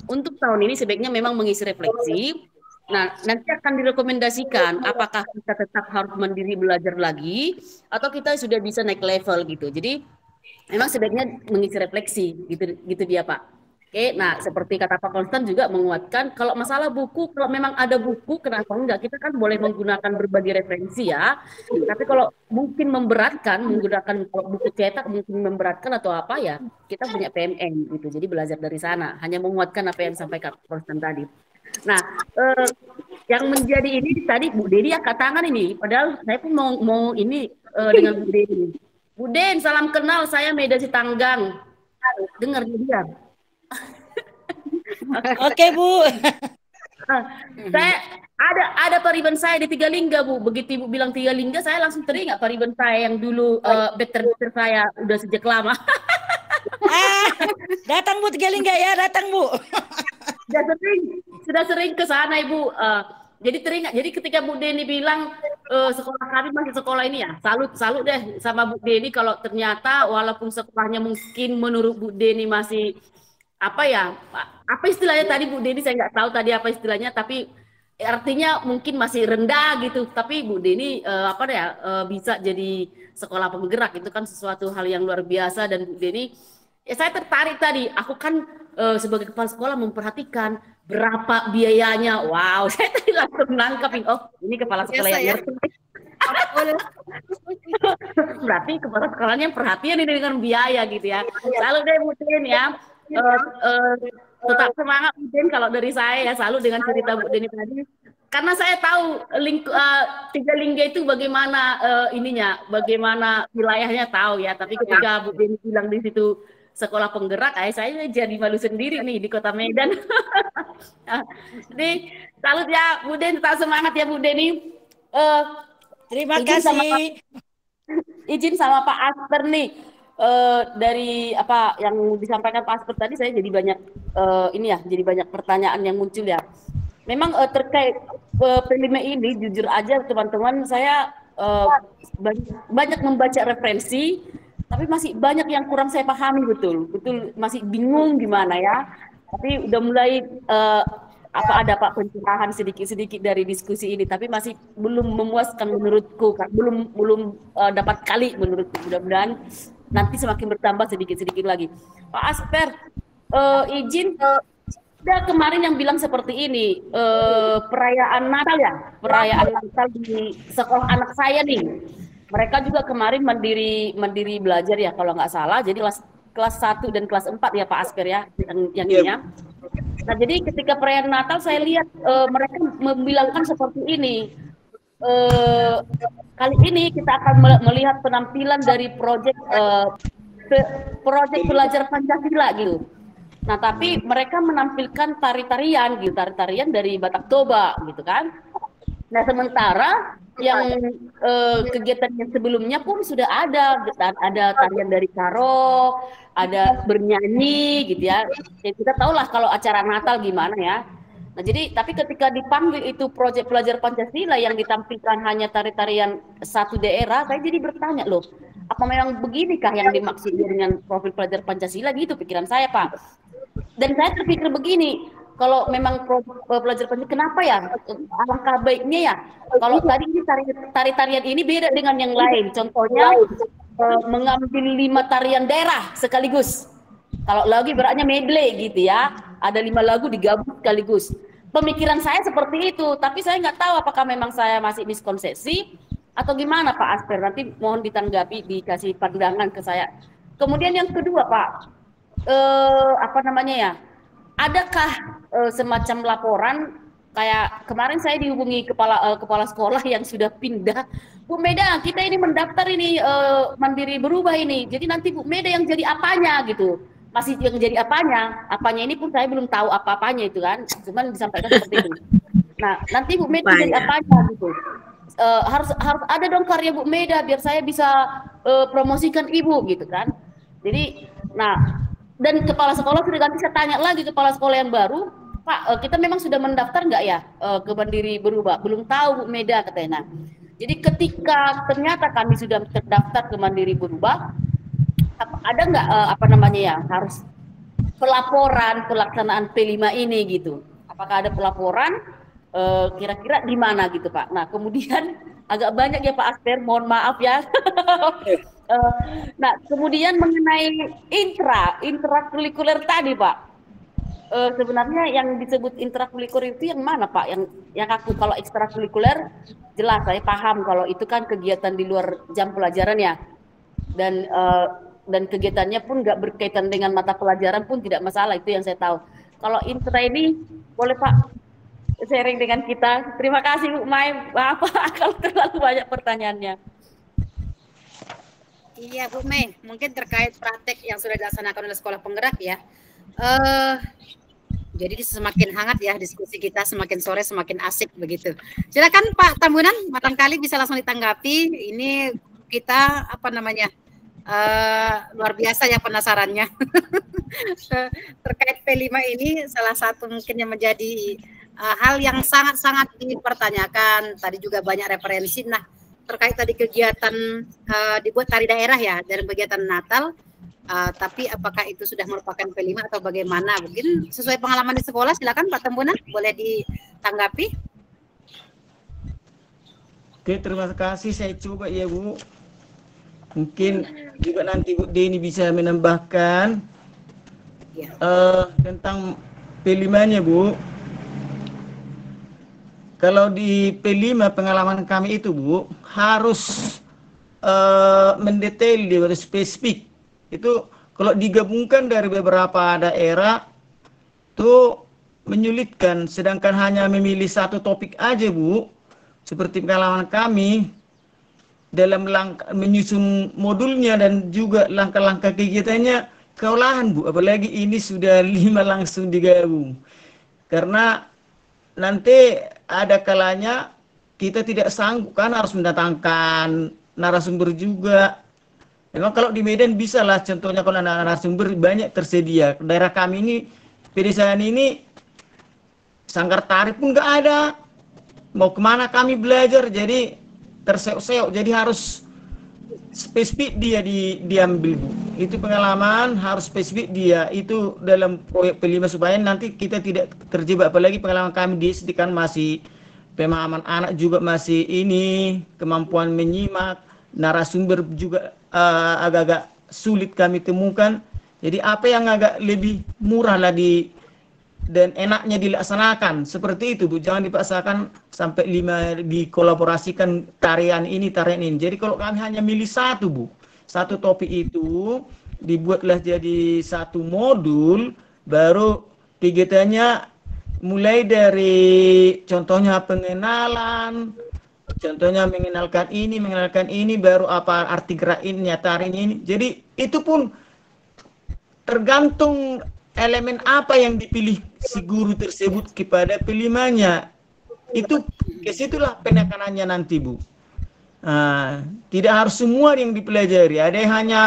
Untuk tahun ini sebaiknya memang mengisi refleksi. Nah, nanti akan direkomendasikan apakah kita tetap harus mandiri belajar lagi atau kita sudah bisa naik level gitu. Jadi memang sebaiknya mengisi refleksi gitu dia Pak. Oke, nah seperti kata Pak Konstan juga menguatkan kalau masalah buku, kalau memang ada buku kenapa enggak, kita kan boleh menggunakan berbagai referensi ya. Tapi kalau mungkin memberatkan menggunakan kalau buku cetak mungkin memberatkan atau apa ya, kita punya PMM gitu. Jadi belajar dari sana, hanya menguatkan apa yang disampaikan Pak Konstan tadi. Nah, yang menjadi ini tadi Bu Dedi angkat tangan ini, padahal saya pun mau ini dengan Bu Dedi. Bu Den, salam kenal, saya Maida Sitanggang. Dengar dia. Oke Bu. Saya ada pariban saya di Tigalingga Bu. Begitu Ibu bilang Tigalingga, saya langsung teringat pariban saya yang dulu better saya udah sejak lama. Datang Bu Tigalingga ya, datang Bu. Sudah sering ke sana Ibu. Jadi teringat. Jadi ketika Bu Deni bilang sekolah kami masih sekolah ini ya, salut deh sama Bu Deni kalau ternyata walaupun sekolahnya mungkin menurut Bu Deni masih apa istilahnya tadi Bu Deni, saya nggak tahu tadi apa istilahnya, tapi artinya mungkin masih rendah gitu. Tapi Bu Deni bisa jadi sekolah penggerak, itu kan sesuatu hal yang luar biasa. Dan Bu Deni, saya tertarik tadi. Aku kan sebagai kepala sekolah memperhatikan berapa biayanya. Wow, saya tadi langsung nangkepin. Oh, ini kepala sekolah yang ngerti. Berarti kepala sekolahnya perhatian ini dengan biaya gitu ya. Selalu deh Bu Deni ya. Tetap semangat Bu Den kalau dari saya ya, selalu dengan cerita Bu Deni tadi, karena saya tahu Tigalingga itu bagaimana bagaimana wilayahnya tahu ya, tapi ketika Bu Deni bilang di situ sekolah penggerak, saya jadi malu sendiri nih di Kota Medan. Jadi salut ya Bu Den, tetap semangat ya Bu Deni. Terima kasih. Izin sama Pak Asper nih. Dari apa yang disampaikan Pak Asper tadi, saya jadi banyak jadi banyak pertanyaan yang muncul ya. Memang terkait P5 ini, jujur aja teman-teman, saya banyak membaca referensi, tapi masih banyak yang kurang saya pahami betul masih bingung gimana ya. Tapi udah mulai apa ada Pak pencerahan sedikit-sedikit dari diskusi ini, tapi masih belum memuaskan menurutku, belum dapat kali menurutku. Mudah-mudahan nanti semakin bertambah sedikit-sedikit lagi. Pak Asper, izin, ada kemarin yang bilang seperti ini, perayaan Natal ya, perayaan Natal di sekolah anak saya nih. Mereka juga kemarin mandiri belajar ya kalau nggak salah, jadi kelas 1 dan kelas 4 ya Pak Asper ya, yang ini ya. Nah jadi ketika perayaan Natal saya lihat mereka membilangkan seperti ini, kali ini kita akan melihat penampilan dari proyek belajar Pancasila gitu. Nah tapi mereka menampilkan tari-tarian gitu, tari-tarian dari Batak Toba gitu kan. Nah sementara yang kegiatan yang sebelumnya pun sudah ada tarian dari Karo, ada bernyanyi gitu ya. Ya kita tahulah kalau acara Natal gimana ya. Nah jadi tapi ketika dipanggil itu proyek belajar Pancasila yang ditampilkan hanya tari-tarian satu daerah, saya jadi bertanya loh, apa memang beginikah yang dimaksud dengan profil pelajar Pancasila gitu pikiran saya Pak. Dan saya terpikir begini, kalau memang pelajar Pancasila, kenapa ya alangkah baiknya ya kalau tadi ini tari-tarian ini beda dengan yang lain. Contohnya mengambil 5 tarian daerah sekaligus. Kalau lagi beratnya medley gitu ya, ada 5 lagu digabung sekaligus. Pemikiran saya seperti itu, tapi saya nggak tahu apakah memang saya masih miskonsepsi atau gimana Pak Asper. Nanti mohon ditanggapi, dikasih pandangan ke saya. Kemudian yang kedua Pak, apa namanya ya? Adakah semacam laporan kayak kemarin saya dihubungi kepala sekolah yang sudah pindah, Bu Meda, kita ini mendaftar ini mandiri berubah ini, jadi nanti Bu Meda yang jadi apanya gitu, masih yang jadi apanya ini pun saya belum tahu apa-apanya itu kan, cuman disampaikan seperti itu. Nah nanti Bu Meda jadi apanya gitu, harus ada dong karya Bu Meda biar saya bisa promosikan Ibu gitu kan. Jadi nah dan kepala sekolah sudah ganti, saya tanya lagi kepala sekolah yang baru, Pak, kita memang sudah mendaftar nggak ya ke mandiri berubah? Belum tahu Bu Meda katanya. Nah, jadi ketika ternyata kami sudah terdaftar ke mandiri berubah, ada nggak apa namanya ya, harus pelaporan pelaksanaan P5 ini gitu? Apakah ada pelaporan? Kira-kira di mana gitu Pak? Nah kemudian agak banyak ya Pak Asper, mohon maaf ya. Nah kemudian mengenai intrakurikuler tadi Pak, sebenarnya yang disebut intrakurikuler itu yang mana Pak? Yang aku kalau ekstrakurikuler jelas saya paham kalau itu kan kegiatan di luar jam pelajaran ya, dan kegiatannya pun nggak berkaitan dengan mata pelajaran pun tidak masalah, itu yang saya tahu. Kalau intra ini boleh Pak sharing dengan kita. Terima kasih Bu Mai, maaf kalau terlalu banyak pertanyaannya. Iya Bu Mei, mungkin terkait praktek yang sudah dilaksanakan oleh sekolah penggerak ya. Jadi semakin hangat ya diskusi kita, semakin sore semakin asik begitu. Silakan Pak Tambunan, barangkali bisa langsung ditanggapi. Ini kita apa namanya luar biasa ya penasarannya terkait P5 ini, salah satu mungkin yang menjadi hal yang sangat-sangat dipertanyakan. Tadi juga banyak referensi. Nah terkait tadi kegiatan dibuat tari daerah ya dari kegiatan Natal, tapi apakah itu sudah merupakan P5 atau bagaimana? Mungkin sesuai pengalaman di sekolah, silakan Pak Tambunan, boleh ditanggapi. Oke, terima kasih, saya coba ya Bu. Mungkin juga nanti Bu Deni bisa menambahkan ya. Tentang P5-nya Bu. Kalau di P5 pengalaman kami itu Bu, harus mendetail, dia harus spesifik. Itu kalau digabungkan dari beberapa daerah itu menyulitkan, sedangkan hanya memilih satu topik aja Bu, seperti pengalaman kami dalam menyusun modulnya dan juga langkah-langkah kegiatannya kewalahan Bu, apalagi ini sudah 5 langsung digabung. Karena nanti ada kalanya kita tidak sanggup kan, harus mendatangkan narasumber juga. Memang kalau di Medan bisa lah, contohnya kalau narasumber banyak tersedia. Daerah kami ini, pedesaan ini, sanggar tari pun nggak ada. Mau kemana kami belajar, jadi terseok-seok. Jadi harus spesifik dia diambil, Bu. Itu pengalaman harus spesifik dia itu dalam proyek P5 supaya nanti kita tidak terjebak. Apalagi pengalaman kami di SD kan masih pemahaman anak juga masih ini, kemampuan menyimak, narasumber juga agak-agak sulit kami temukan. Jadi apa yang agak lebih murah lah dan enaknya dilaksanakan seperti itu, Bu. Jangan dipaksakan sampai 5 dikolaborasikan tarian ini. Jadi kalau kami hanya milih satu, Bu, satu topik itu dibuatlah jadi satu modul, baru kegiatannya mulai dari contohnya pengenalan, contohnya mengenalkan ini, baru apa arti gerak ini, tarian ini. Jadi itu pun tergantung elemen apa yang dipilih si guru tersebut kepada P5-nya. Itu kesitulah penekanannya nanti, Bu. Tidak harus semua yang dipelajari, ada yang hanya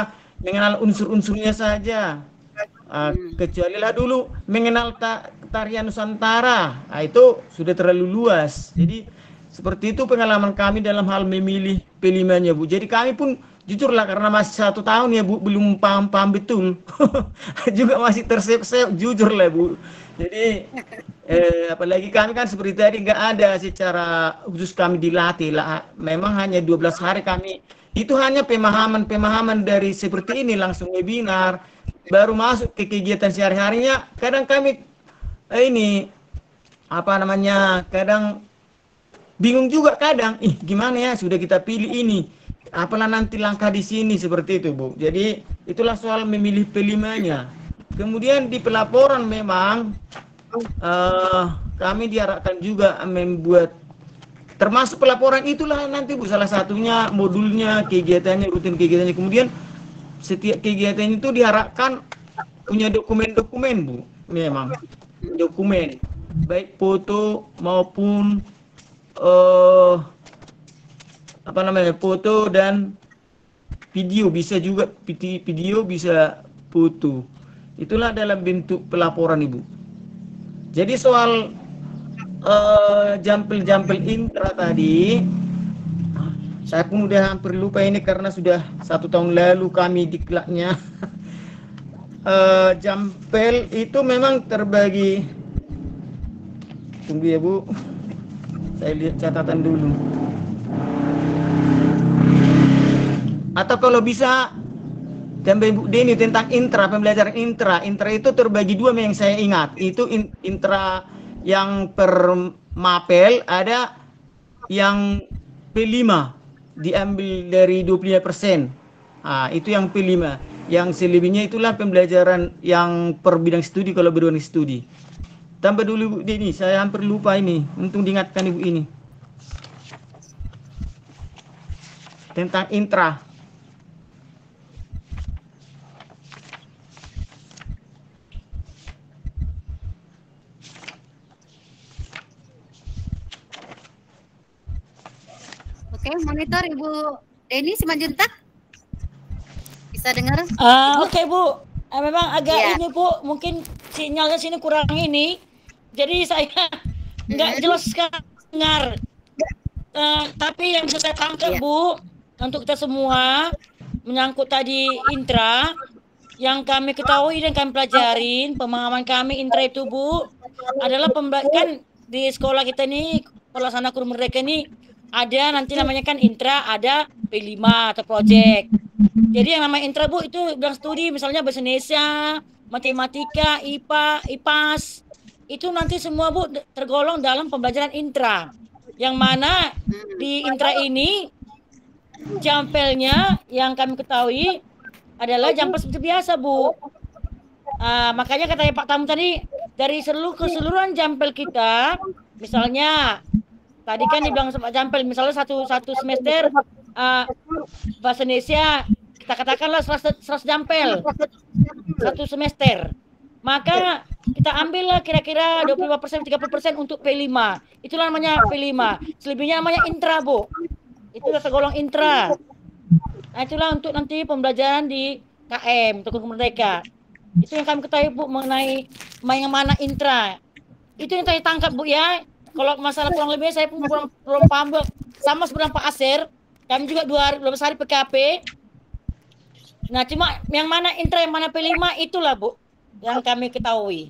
mengenal unsur-unsurnya saja. Kecualilah dulu mengenal tarian Nusantara, itu sudah terlalu luas. Jadi seperti itu pengalaman kami dalam hal memilih P5-nya, Bu. Jadi kami pun jujurlah karena masih 1 tahun ya, Bu, belum paham betul. Juga masih terseok-seok, jujur lah, Bu. Jadi apalagi kami kan seperti tadi nggak ada secara khusus kami dilatih lah. Memang hanya 12 hari kami. Itu hanya pemahaman dari seperti ini, langsung webinar, baru masuk ke kegiatan sehari-harinya. Kadang kami kadang bingung juga kadang, gimana ya sudah kita pilih ini, apalah nanti langkah di sini, seperti itu, Bu. Jadi itulah soal memilih P5-nya. Kemudian di pelaporan memang kami diharapkan juga membuat, termasuk pelaporan itulah nanti, Bu, salah satunya modulnya, kegiatannya, rutin kegiatannya. Kemudian setiap kegiatan itu diharapkan punya dokumen-dokumen, Bu. Memang dokumen baik foto maupun foto dan video, bisa juga video, bisa foto. Itulah dalam bentuk pelaporan, Ibu. Jadi soal jampel-jampel intra tadi, saya pun udah hampir lupa ini karena sudah 1 tahun lalu kami diklatnya. Jampel itu memang terbagi. Tunggu ya, Bu. Saya lihat catatan dulu. Atau kalau bisa tambah Bu Deni tentang intra, pembelajaran intra. Intra itu terbagi 2 yang saya ingat. Itu intra yang per mapel, ada yang P5 diambil dari 25%. Itu yang P5. Yang selebihnya itulah pembelajaran yang per bidang studi kalau bidang studi. Tambah dulu Bu Deni, saya hampir lupa ini. Untung diingatkan Ibu ini. Tentang intra. Oke, monitor Ibu Deni Simanjuntak. Bisa dengar? Oke, Bu. Memang agak ini, Bu, mungkin sinyalnya sini kurang ini. Jadi saya nggak jelas dengar. Tapi yang bisa saya tangkap, Bu, untuk kita semua menyangkut tadi intra, yang kami ketahui dan kami pelajarin, pemahaman kami intra itu, Bu, adalah kan di sekolah kita ini, pelaksana Guru Merdeka ini, ada nanti namanya kan intra, ada P5 atau project. Jadi yang namanya intra, Bu, itu bidang studi, misalnya bahasa Indonesia, matematika, IPA, IPAS, itu nanti semua, Bu, tergolong dalam pembelajaran intra. Yang mana di intra ini jampelnya yang kami ketahui adalah jampel seperti biasa, Bu. Makanya katanya Pak Tamu tadi, dari keseluruhan jampel kita, misalnya tadi kan dibilang Pak jampel, misalnya satu semester bahasa Indonesia, kita katakanlah 100 jampel satu semester. Maka kita ambillah kira-kira 25%, 30% untuk P5. Itulah namanya P5. Selebihnya namanya intra, Bu. Itulah tergolong intra. Nah, itulah untuk nanti pembelajaran di KM, Guru Merdeka. Itu yang kami ketahui, Bu, mengenai yang mana intra. Itu yang saya tangkap, Bu, ya. Kalau masalah kurang lebih saya pun kurang paham, Bu. Sama sebenarnya Pak Aser. Kami juga 12 hari PKP. Nah, cuma yang mana intra, yang mana P5 itulah, Bu, yang kami ketahui.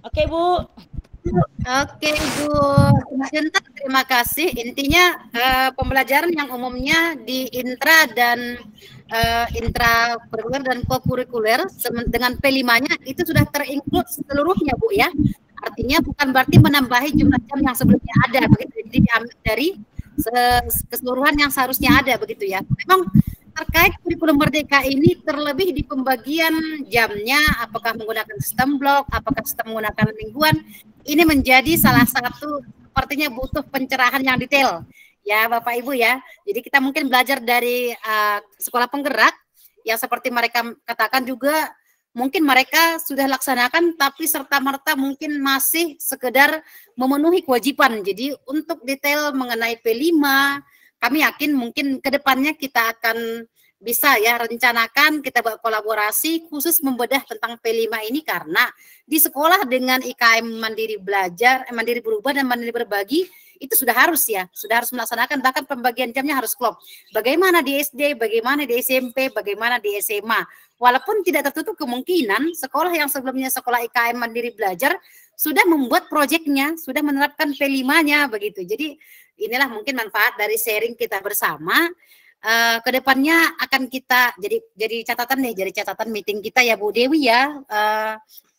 Oke, Bu. Oke, Bu Sinta, terima kasih. Intinya pembelajaran yang umumnya di intra dan intra kurikuler dan co-kurikuler dengan P5-nya itu sudah terinclude seluruhnya, Bu, ya. Artinya bukan berarti menambahi jumlah jam yang sebelumnya ada, begitu. Jadi diambil dari keseluruhan yang seharusnya ada, begitu ya. Memang terkait kurikulum Merdeka ini terlebih di pembagian jamnya, apakah menggunakan sistem blok, apakah sistem menggunakan mingguan, ini menjadi salah satu sepertinya butuh pencerahan yang detail ya Bapak Ibu ya. Jadi kita mungkin belajar dari sekolah penggerak yang seperti mereka katakan juga mungkin mereka sudah laksanakan tapi serta-merta mungkin masih sekedar memenuhi kewajiban. Jadi untuk detail mengenai P5 kami yakin mungkin ke depannya kita akan bisa ya rencanakan, kita berkolaborasi khusus membedah tentang P5 ini karena di sekolah dengan IKM Mandiri Belajar, Mandiri Berubah dan Mandiri Berbagi itu sudah harus ya, sudah harus melaksanakan, bahkan pembagian jamnya harus klop. Bagaimana di SD, bagaimana di SMP, bagaimana di SMA. Walaupun tidak tertutup kemungkinan sekolah yang sebelumnya sekolah IKM Mandiri Belajar sudah membuat proyeknya, sudah menerapkan P5-nya begitu. Jadi inilah mungkin manfaat dari sharing kita bersama. Kedepannya akan kita jadi catatan nih, jadi catatan meeting kita ya Bu Dewi ya,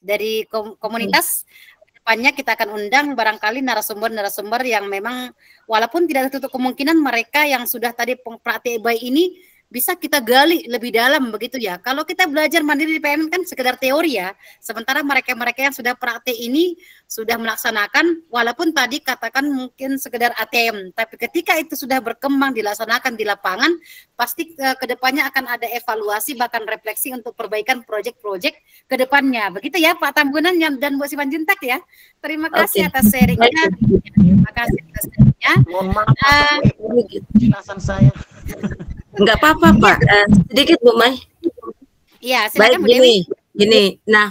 dari komunitas. Kedepannya kita akan undang barangkali narasumber-narasumber yang memang walaupun tidak tertutup kemungkinan mereka yang sudah tadi praktik baik ini bisa kita gali lebih dalam begitu ya. Kalau kita belajar mandiri di PMN kan sekedar teori ya. Sementara mereka-mereka yang sudah praktik ini sudah melaksanakan walaupun tadi katakan mungkin sekedar ATM, tapi ketika itu sudah berkembang dilaksanakan di lapangan, pasti kedepannya akan ada evaluasi bahkan refleksi untuk perbaikan proyek-proyek kedepannya. Begitu ya Pak Tambunan dan Bu Simanjuntak ya. Terima kasih atas sharingnya. Terima kasih atas sharingnya. Mohon maaf penjelasan saya. Enggak apa-apa Pak, sedikit Bu Mai. Iya, silakan Bu Dewi. Gini. Nah,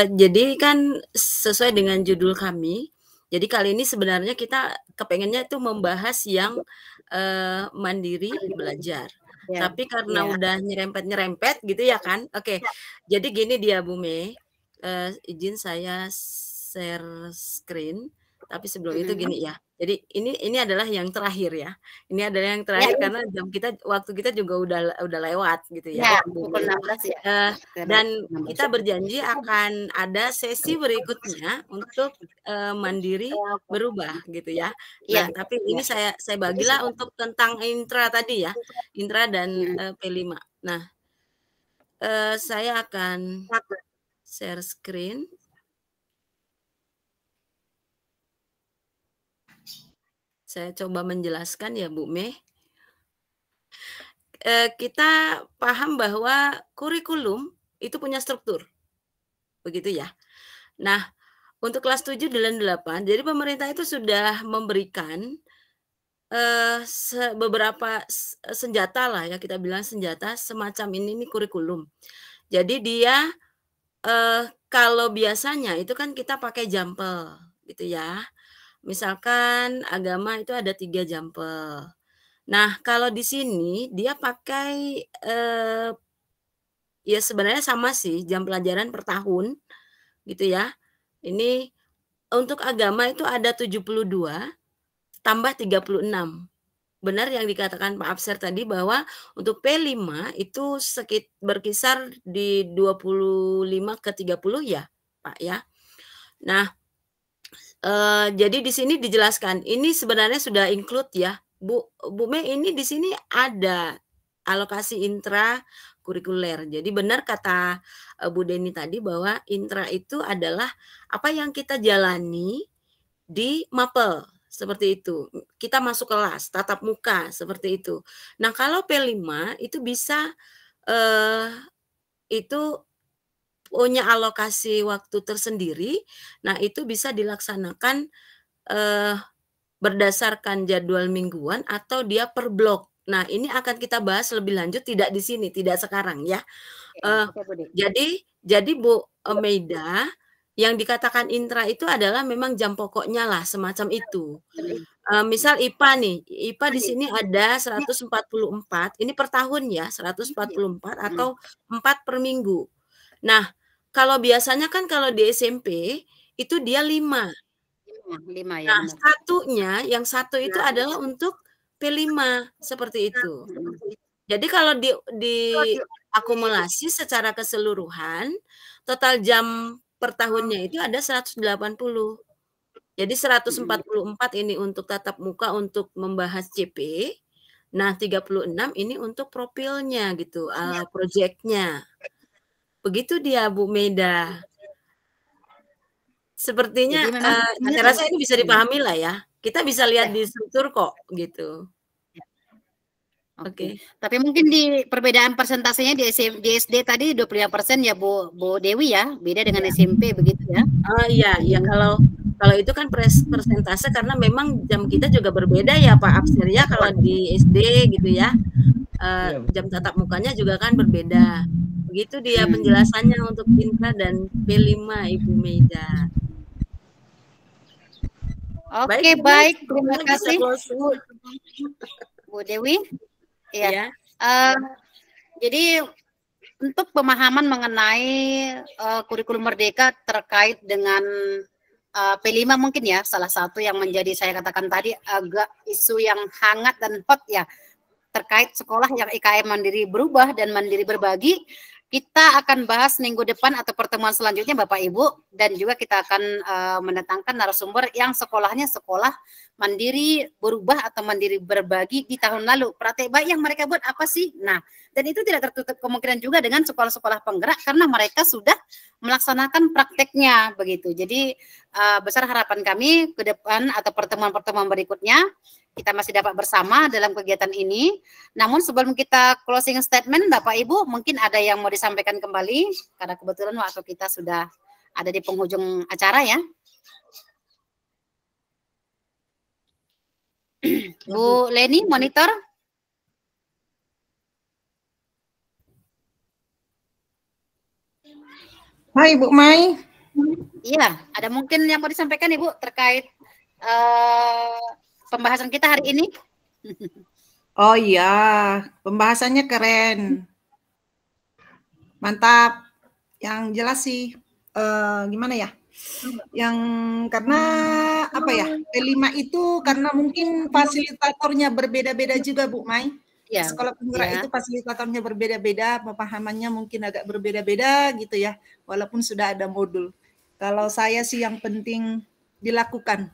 jadi kan sesuai dengan judul kami, jadi kali ini sebenarnya kita kepengennya itu membahas yang mandiri belajar. Ya, tapi karena udah nyerempet-nyerempet gitu ya kan. Oke. Jadi gini dia Bu Mei, izin saya share screen. Tapi sebelum itu gini ya. Jadi ini adalah yang terakhir ya. Ini adalah yang terakhir karena jam kita, waktu kita juga udah lewat gitu ya. Pukul 16 ya. Dan kita berjanji akan ada sesi berikutnya untuk mandiri berubah gitu ya. Nah, tapi ini saya bagilah untuk tentang intra tadi ya. Intra dan P5. Nah, saya akan share screen. Saya coba menjelaskan ya Bu Mei. Kita paham bahwa kurikulum itu punya struktur. Begitu ya. Nah, untuk kelas 7 dan 8, jadi pemerintah itu sudah memberikan beberapa senjata lah ya, kita bilang senjata semacam ini kurikulum. Jadi dia kalau biasanya itu kan kita pakai jampel gitu ya. Misalkan agama itu ada 3 jampel. Nah, kalau di sini dia pakai ya sebenarnya sama sih jam pelajaran per tahun gitu ya. Ini untuk agama itu ada 72 tambah 36. Benar yang dikatakan Pak Abser tadi bahwa untuk P5 itu berkisar di 25 ke 30 ya, Pak ya. Nah, jadi di sini dijelaskan ini sebenarnya sudah include ya Bu Mei, ini di sini ada alokasi intra kurikuler. Jadi benar kata Bu Deni tadi bahwa intra itu adalah apa yang kita jalani di mapel seperti itu. Kita masuk kelas tatap muka seperti itu. Nah, kalau P5 itu bisa itu punya alokasi waktu tersendiri. Nah, itu bisa dilaksanakan berdasarkan jadwal mingguan atau dia per blok. Nah, ini akan kita bahas lebih lanjut, tidak di sini, tidak sekarang ya. Jadi Bu Meida, yang dikatakan intra itu adalah memang jam pokoknya lah semacam itu. Misal IPA nih, IPA di sini ada 144, ini per tahun ya, 144 atau 4 per minggu. Nah, kalau biasanya kan kalau di SMP itu dia 5. 5 ya. Nah, yang satu itu adalah untuk P5 seperti itu. Jadi kalau diakumulasi secara keseluruhan, total jam per tahunnya itu ada 180. Jadi 144 ini untuk tatap muka untuk membahas CP. Nah, 36 ini untuk profilnya gitu, proyeknya. Begitu dia Bu Meida. Sepertinya saya rasa ini bisa dipahami lah ya. Kita bisa lihat di struktur kok gitu. Oke. Tapi mungkin di perbedaan persentasenya di SD tadi 25% ya Bu Dewi ya, beda dengan SMP begitu ya? Oh iya, kalau itu kan persentase karena memang jam kita juga berbeda ya Pak Abser ya, kalau di SD gitu ya. Jam tatap mukanya juga kan berbeda. Begitu dia penjelasannya untuk Intra dan P5 Ibu Meida. Oke, baik. Terima kasih Bu Dewi. Iya. Jadi untuk pemahaman mengenai kurikulum merdeka terkait dengan P5 mungkin ya, salah satu yang menjadi saya katakan tadi agak isu yang hangat dan hot ya, terkait sekolah yang IKM mandiri berubah dan mandiri berbagi. Kita akan bahas minggu depan atau pertemuan selanjutnya Bapak Ibu, dan juga kita akan mendatangkan narasumber yang sekolahnya sekolah mandiri berubah atau mandiri berbagi di tahun lalu. Praktek baik yang mereka buat apa sih? Nah, dan itu tidak tertutup kemungkinan juga dengan sekolah-sekolah penggerak karena mereka sudah melaksanakan prakteknya begitu. Jadi besar harapan kami ke depan atau pertemuan-pertemuan berikutnya kita masih dapat bersama dalam kegiatan ini. Namun sebelum kita closing statement, Bapak Ibu mungkin ada yang mau disampaikan kembali karena kebetulan waktu kita sudah ada di penghujung acara ya. Bu Leni, monitor. Hai Bu Mai. Iya, ada mungkin yang mau disampaikan Ibu terkait pembahasan kita hari ini? Oh iya, pembahasannya keren. Mantap. Yang jelas sih, gimana ya? Yang karena apa ya? P5 itu karena mungkin fasilitatornya berbeda-beda juga Bu Mai. Ya, sekolah penggerak itu fasilitatornya berbeda-beda, pemahamannya mungkin agak berbeda-beda gitu ya. Walaupun sudah ada modul. Kalau saya sih yang penting dilakukan.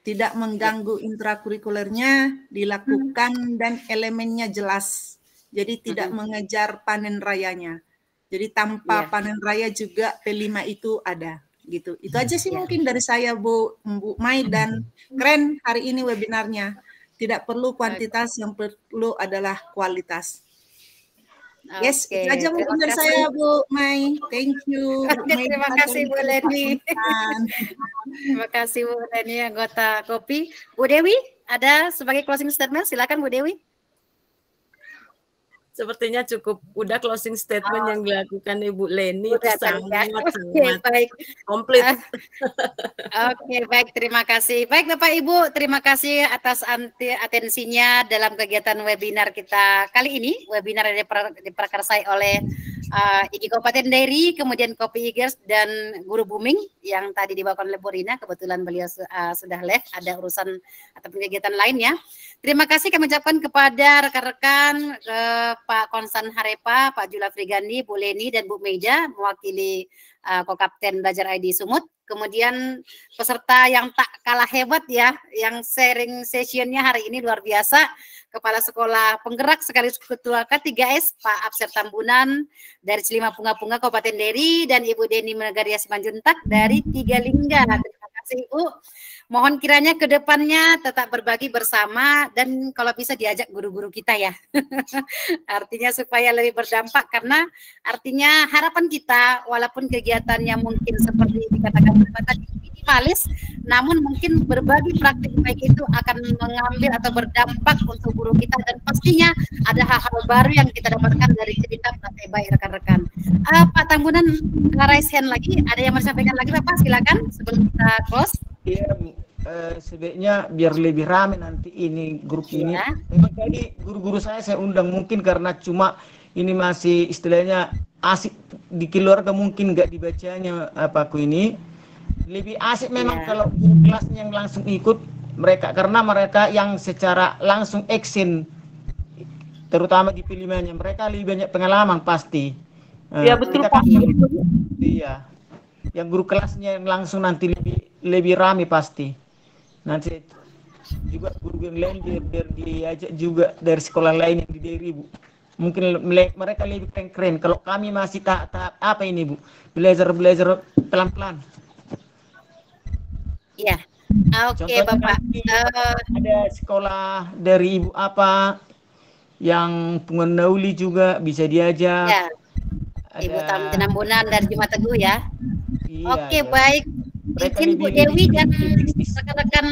Tidak mengganggu intrakurikulernya, dilakukan dan elemennya jelas. Jadi tidak mengejar panen rayanya. Jadi tanpa panen raya juga P5 itu ada. Gitu. Itu aja sih mungkin dari saya Bu Mai, dan keren hari ini webinarnya. Tidak perlu kuantitas, yang perlu adalah kualitas. Yes, itu aja mungkin dari saya Bu Mai. Thank you. Terima kasih Bu Leni. Terima kasih Bu Leni, anggota KOPI. Bu Dewi, ada sebagai closing statement, silakan Bu Dewi. Sepertinya cukup, udah closing statement yang dilakukan Ibu Leni itu sangat baik, komplit. Oke, baik, terima kasih. Baik Bapak Ibu, terima kasih atas atensinya dalam kegiatan webinar kita kali ini. Webinar yang diprakarsai oleh IGI Kabupaten Dairi, kemudian Kopi Igers dan Guru Booming yang tadi dibawakan oleh Bu Rina. Kebetulan beliau sudah live, ada urusan atau kegiatan lainnya. Terima kasih kami ucapkan kepada rekan-rekan Pak Konstan Harepa, Pak Jula Frigandi, Bu Leni, dan Bu Meida mewakili Kokapten Belajar ID Sumut. Kemudian peserta yang tak kalah hebat ya, yang sharing sessionnya hari ini luar biasa. Kepala Sekolah Penggerak sekaligus Ketua K3S, Pak Abser Tambunan dari Celima Punga-Punga Kabupaten Dairi, dan Ibu Deni Megaria Simanjuntak dari Tiga Lingga. Terima kasih Ibu. Mohon kiranya ke depannya tetap berbagi bersama dan kalau bisa diajak guru-guru kita ya. Artinya supaya lebih berdampak, karena artinya harapan kita walaupun kegiatannya mungkin seperti dikatakan tadi minimalis, namun mungkin berbagi praktik baik itu akan mengambil atau berdampak untuk guru kita, dan pastinya ada hal-hal baru yang kita dapatkan dari cerita praktik baik rekan-rekan. Pak Tambunan raise hand lagi, ada yang mau disampaikan lagi Bapak, silakan sebelum kita close. Iya, sebaiknya biar lebih rame nanti ini grup ini. Ya. Memang tadi guru-guru saya undang mungkin karena cuma ini masih istilahnya asik di keluarga mungkin nggak dibacanya apaku ini. Lebih asik memang kalau guru kelasnya yang langsung ikut mereka karena mereka yang secara langsung action terutama di pilihannya mereka lebih banyak pengalaman pasti. Iya betul Pak. Iya. Yang guru kelasnya yang langsung nanti lebih rame pasti. Nanti juga guru yang lain biar diajak juga dari sekolah lain yang di daerah Bu. Mungkin mereka lebih keren. Kalau kami masih tahap apa ini Bu? Belajar pelan-pelan. Iya. Oke, Bapak. Ada sekolah dari Ibu apa yang pengendauli juga bisa diajak. Ya. Ibu Tambunan dari Jumat Teguh ya. Iya, Oke, ya. baik. Izin Bu Dewi dan rekan-rekan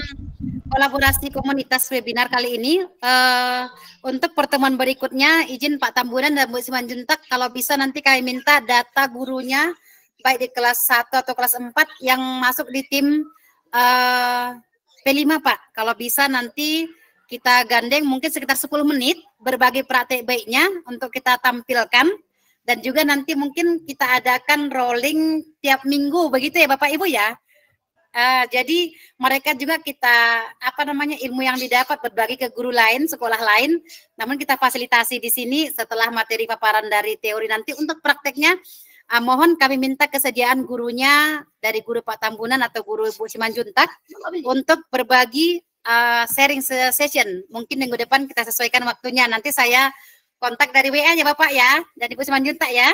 kolaborasi komunitas webinar kali ini. Untuk pertemuan berikutnya, izin Pak Tambunan dan Bu Simanjuntak, kalau bisa nanti kami minta data gurunya, baik di kelas 1 atau kelas 4 yang masuk di tim P5 Pak. Kalau bisa nanti kita gandeng mungkin sekitar 10 menit, berbagi praktek baiknya untuk kita tampilkan. Dan juga nanti mungkin kita adakan rolling tiap minggu, begitu ya Bapak Ibu ya. Jadi mereka juga kita ilmu yang didapat berbagi ke guru lain, sekolah lain. Namun kita fasilitasi di sini setelah materi paparan dari teori nanti untuk prakteknya. Mohon kami minta kesediaan gurunya dari guru Pak Tambunan atau guru Bu Simanjuntak untuk berbagi sharing session. Mungkin minggu depan kita sesuaikan waktunya. Nanti saya kontak dari WA ya Bapak ya, dari Bu Simanjuntak ya.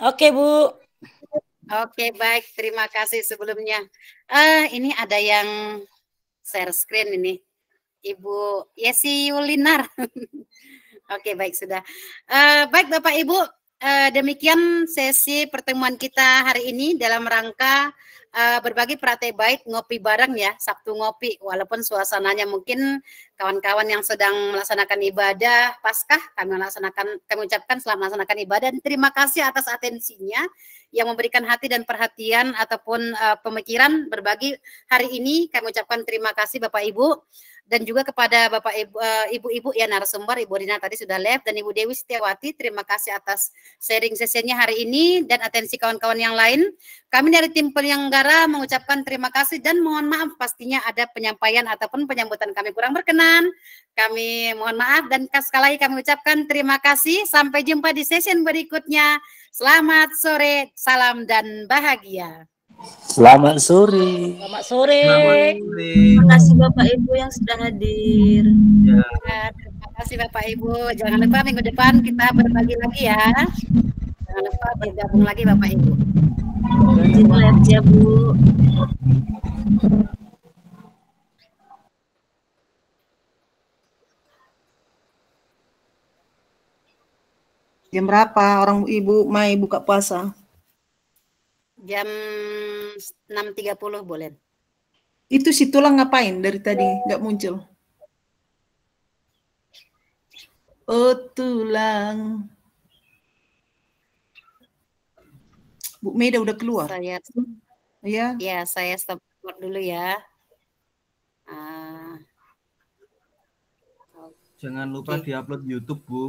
Oke Bu. Oke baik, terima kasih sebelumnya. Ini ada yang share screen ini, Ibu Yesi Yulinar. Oke baik sudah. Baik Bapak Ibu, demikian sesi pertemuan kita hari ini dalam rangka berbagi praktek baik ngopi bareng ya, Sabtu ngopi. Walaupun suasananya mungkin kawan-kawan yang sedang melaksanakan ibadah Paskah, kami ucapkan selamat melaksanakan ibadah dan terima kasih atas atensinya yang memberikan hati dan perhatian ataupun pemikiran berbagi hari ini. Kami ucapkan terima kasih Bapak Ibu. Dan juga kepada Bapak Ibu-Ibu ya narasumber, Ibu Rina tadi sudah live dan Ibu Dewi Setiawati, terima kasih atas sharing sesinya hari ini dan atensi kawan-kawan yang lain. Kami dari tim penyelenggara mengucapkan terima kasih dan mohon maaf pastinya ada penyampaian ataupun penyambutan kami kurang berkenan. Kami mohon maaf dan sekali lagi kami ucapkan terima kasih. Sampai jumpa di sesi berikutnya. Selamat sore, salam dan bahagia. Selamat sore. Selamat sore. Terima kasih Bapak Ibu yang sudah hadir. Ya, terima kasih Bapak Ibu. Jangan lupa minggu depan kita berbagi lagi ya. Jangan lupa bergabung lagi Bapak Ibu. Rajin live ya Bu. Jam berapa orang Ibu Mai buka puasa? Jam 6.30 boleh. Itu si tulang ngapain dari tadi nggak muncul? Oh tulang. Bu Meda udah keluar. Saya, ya. Ya, saya stop dulu ya. Jangan lupa diupload YouTube Bu.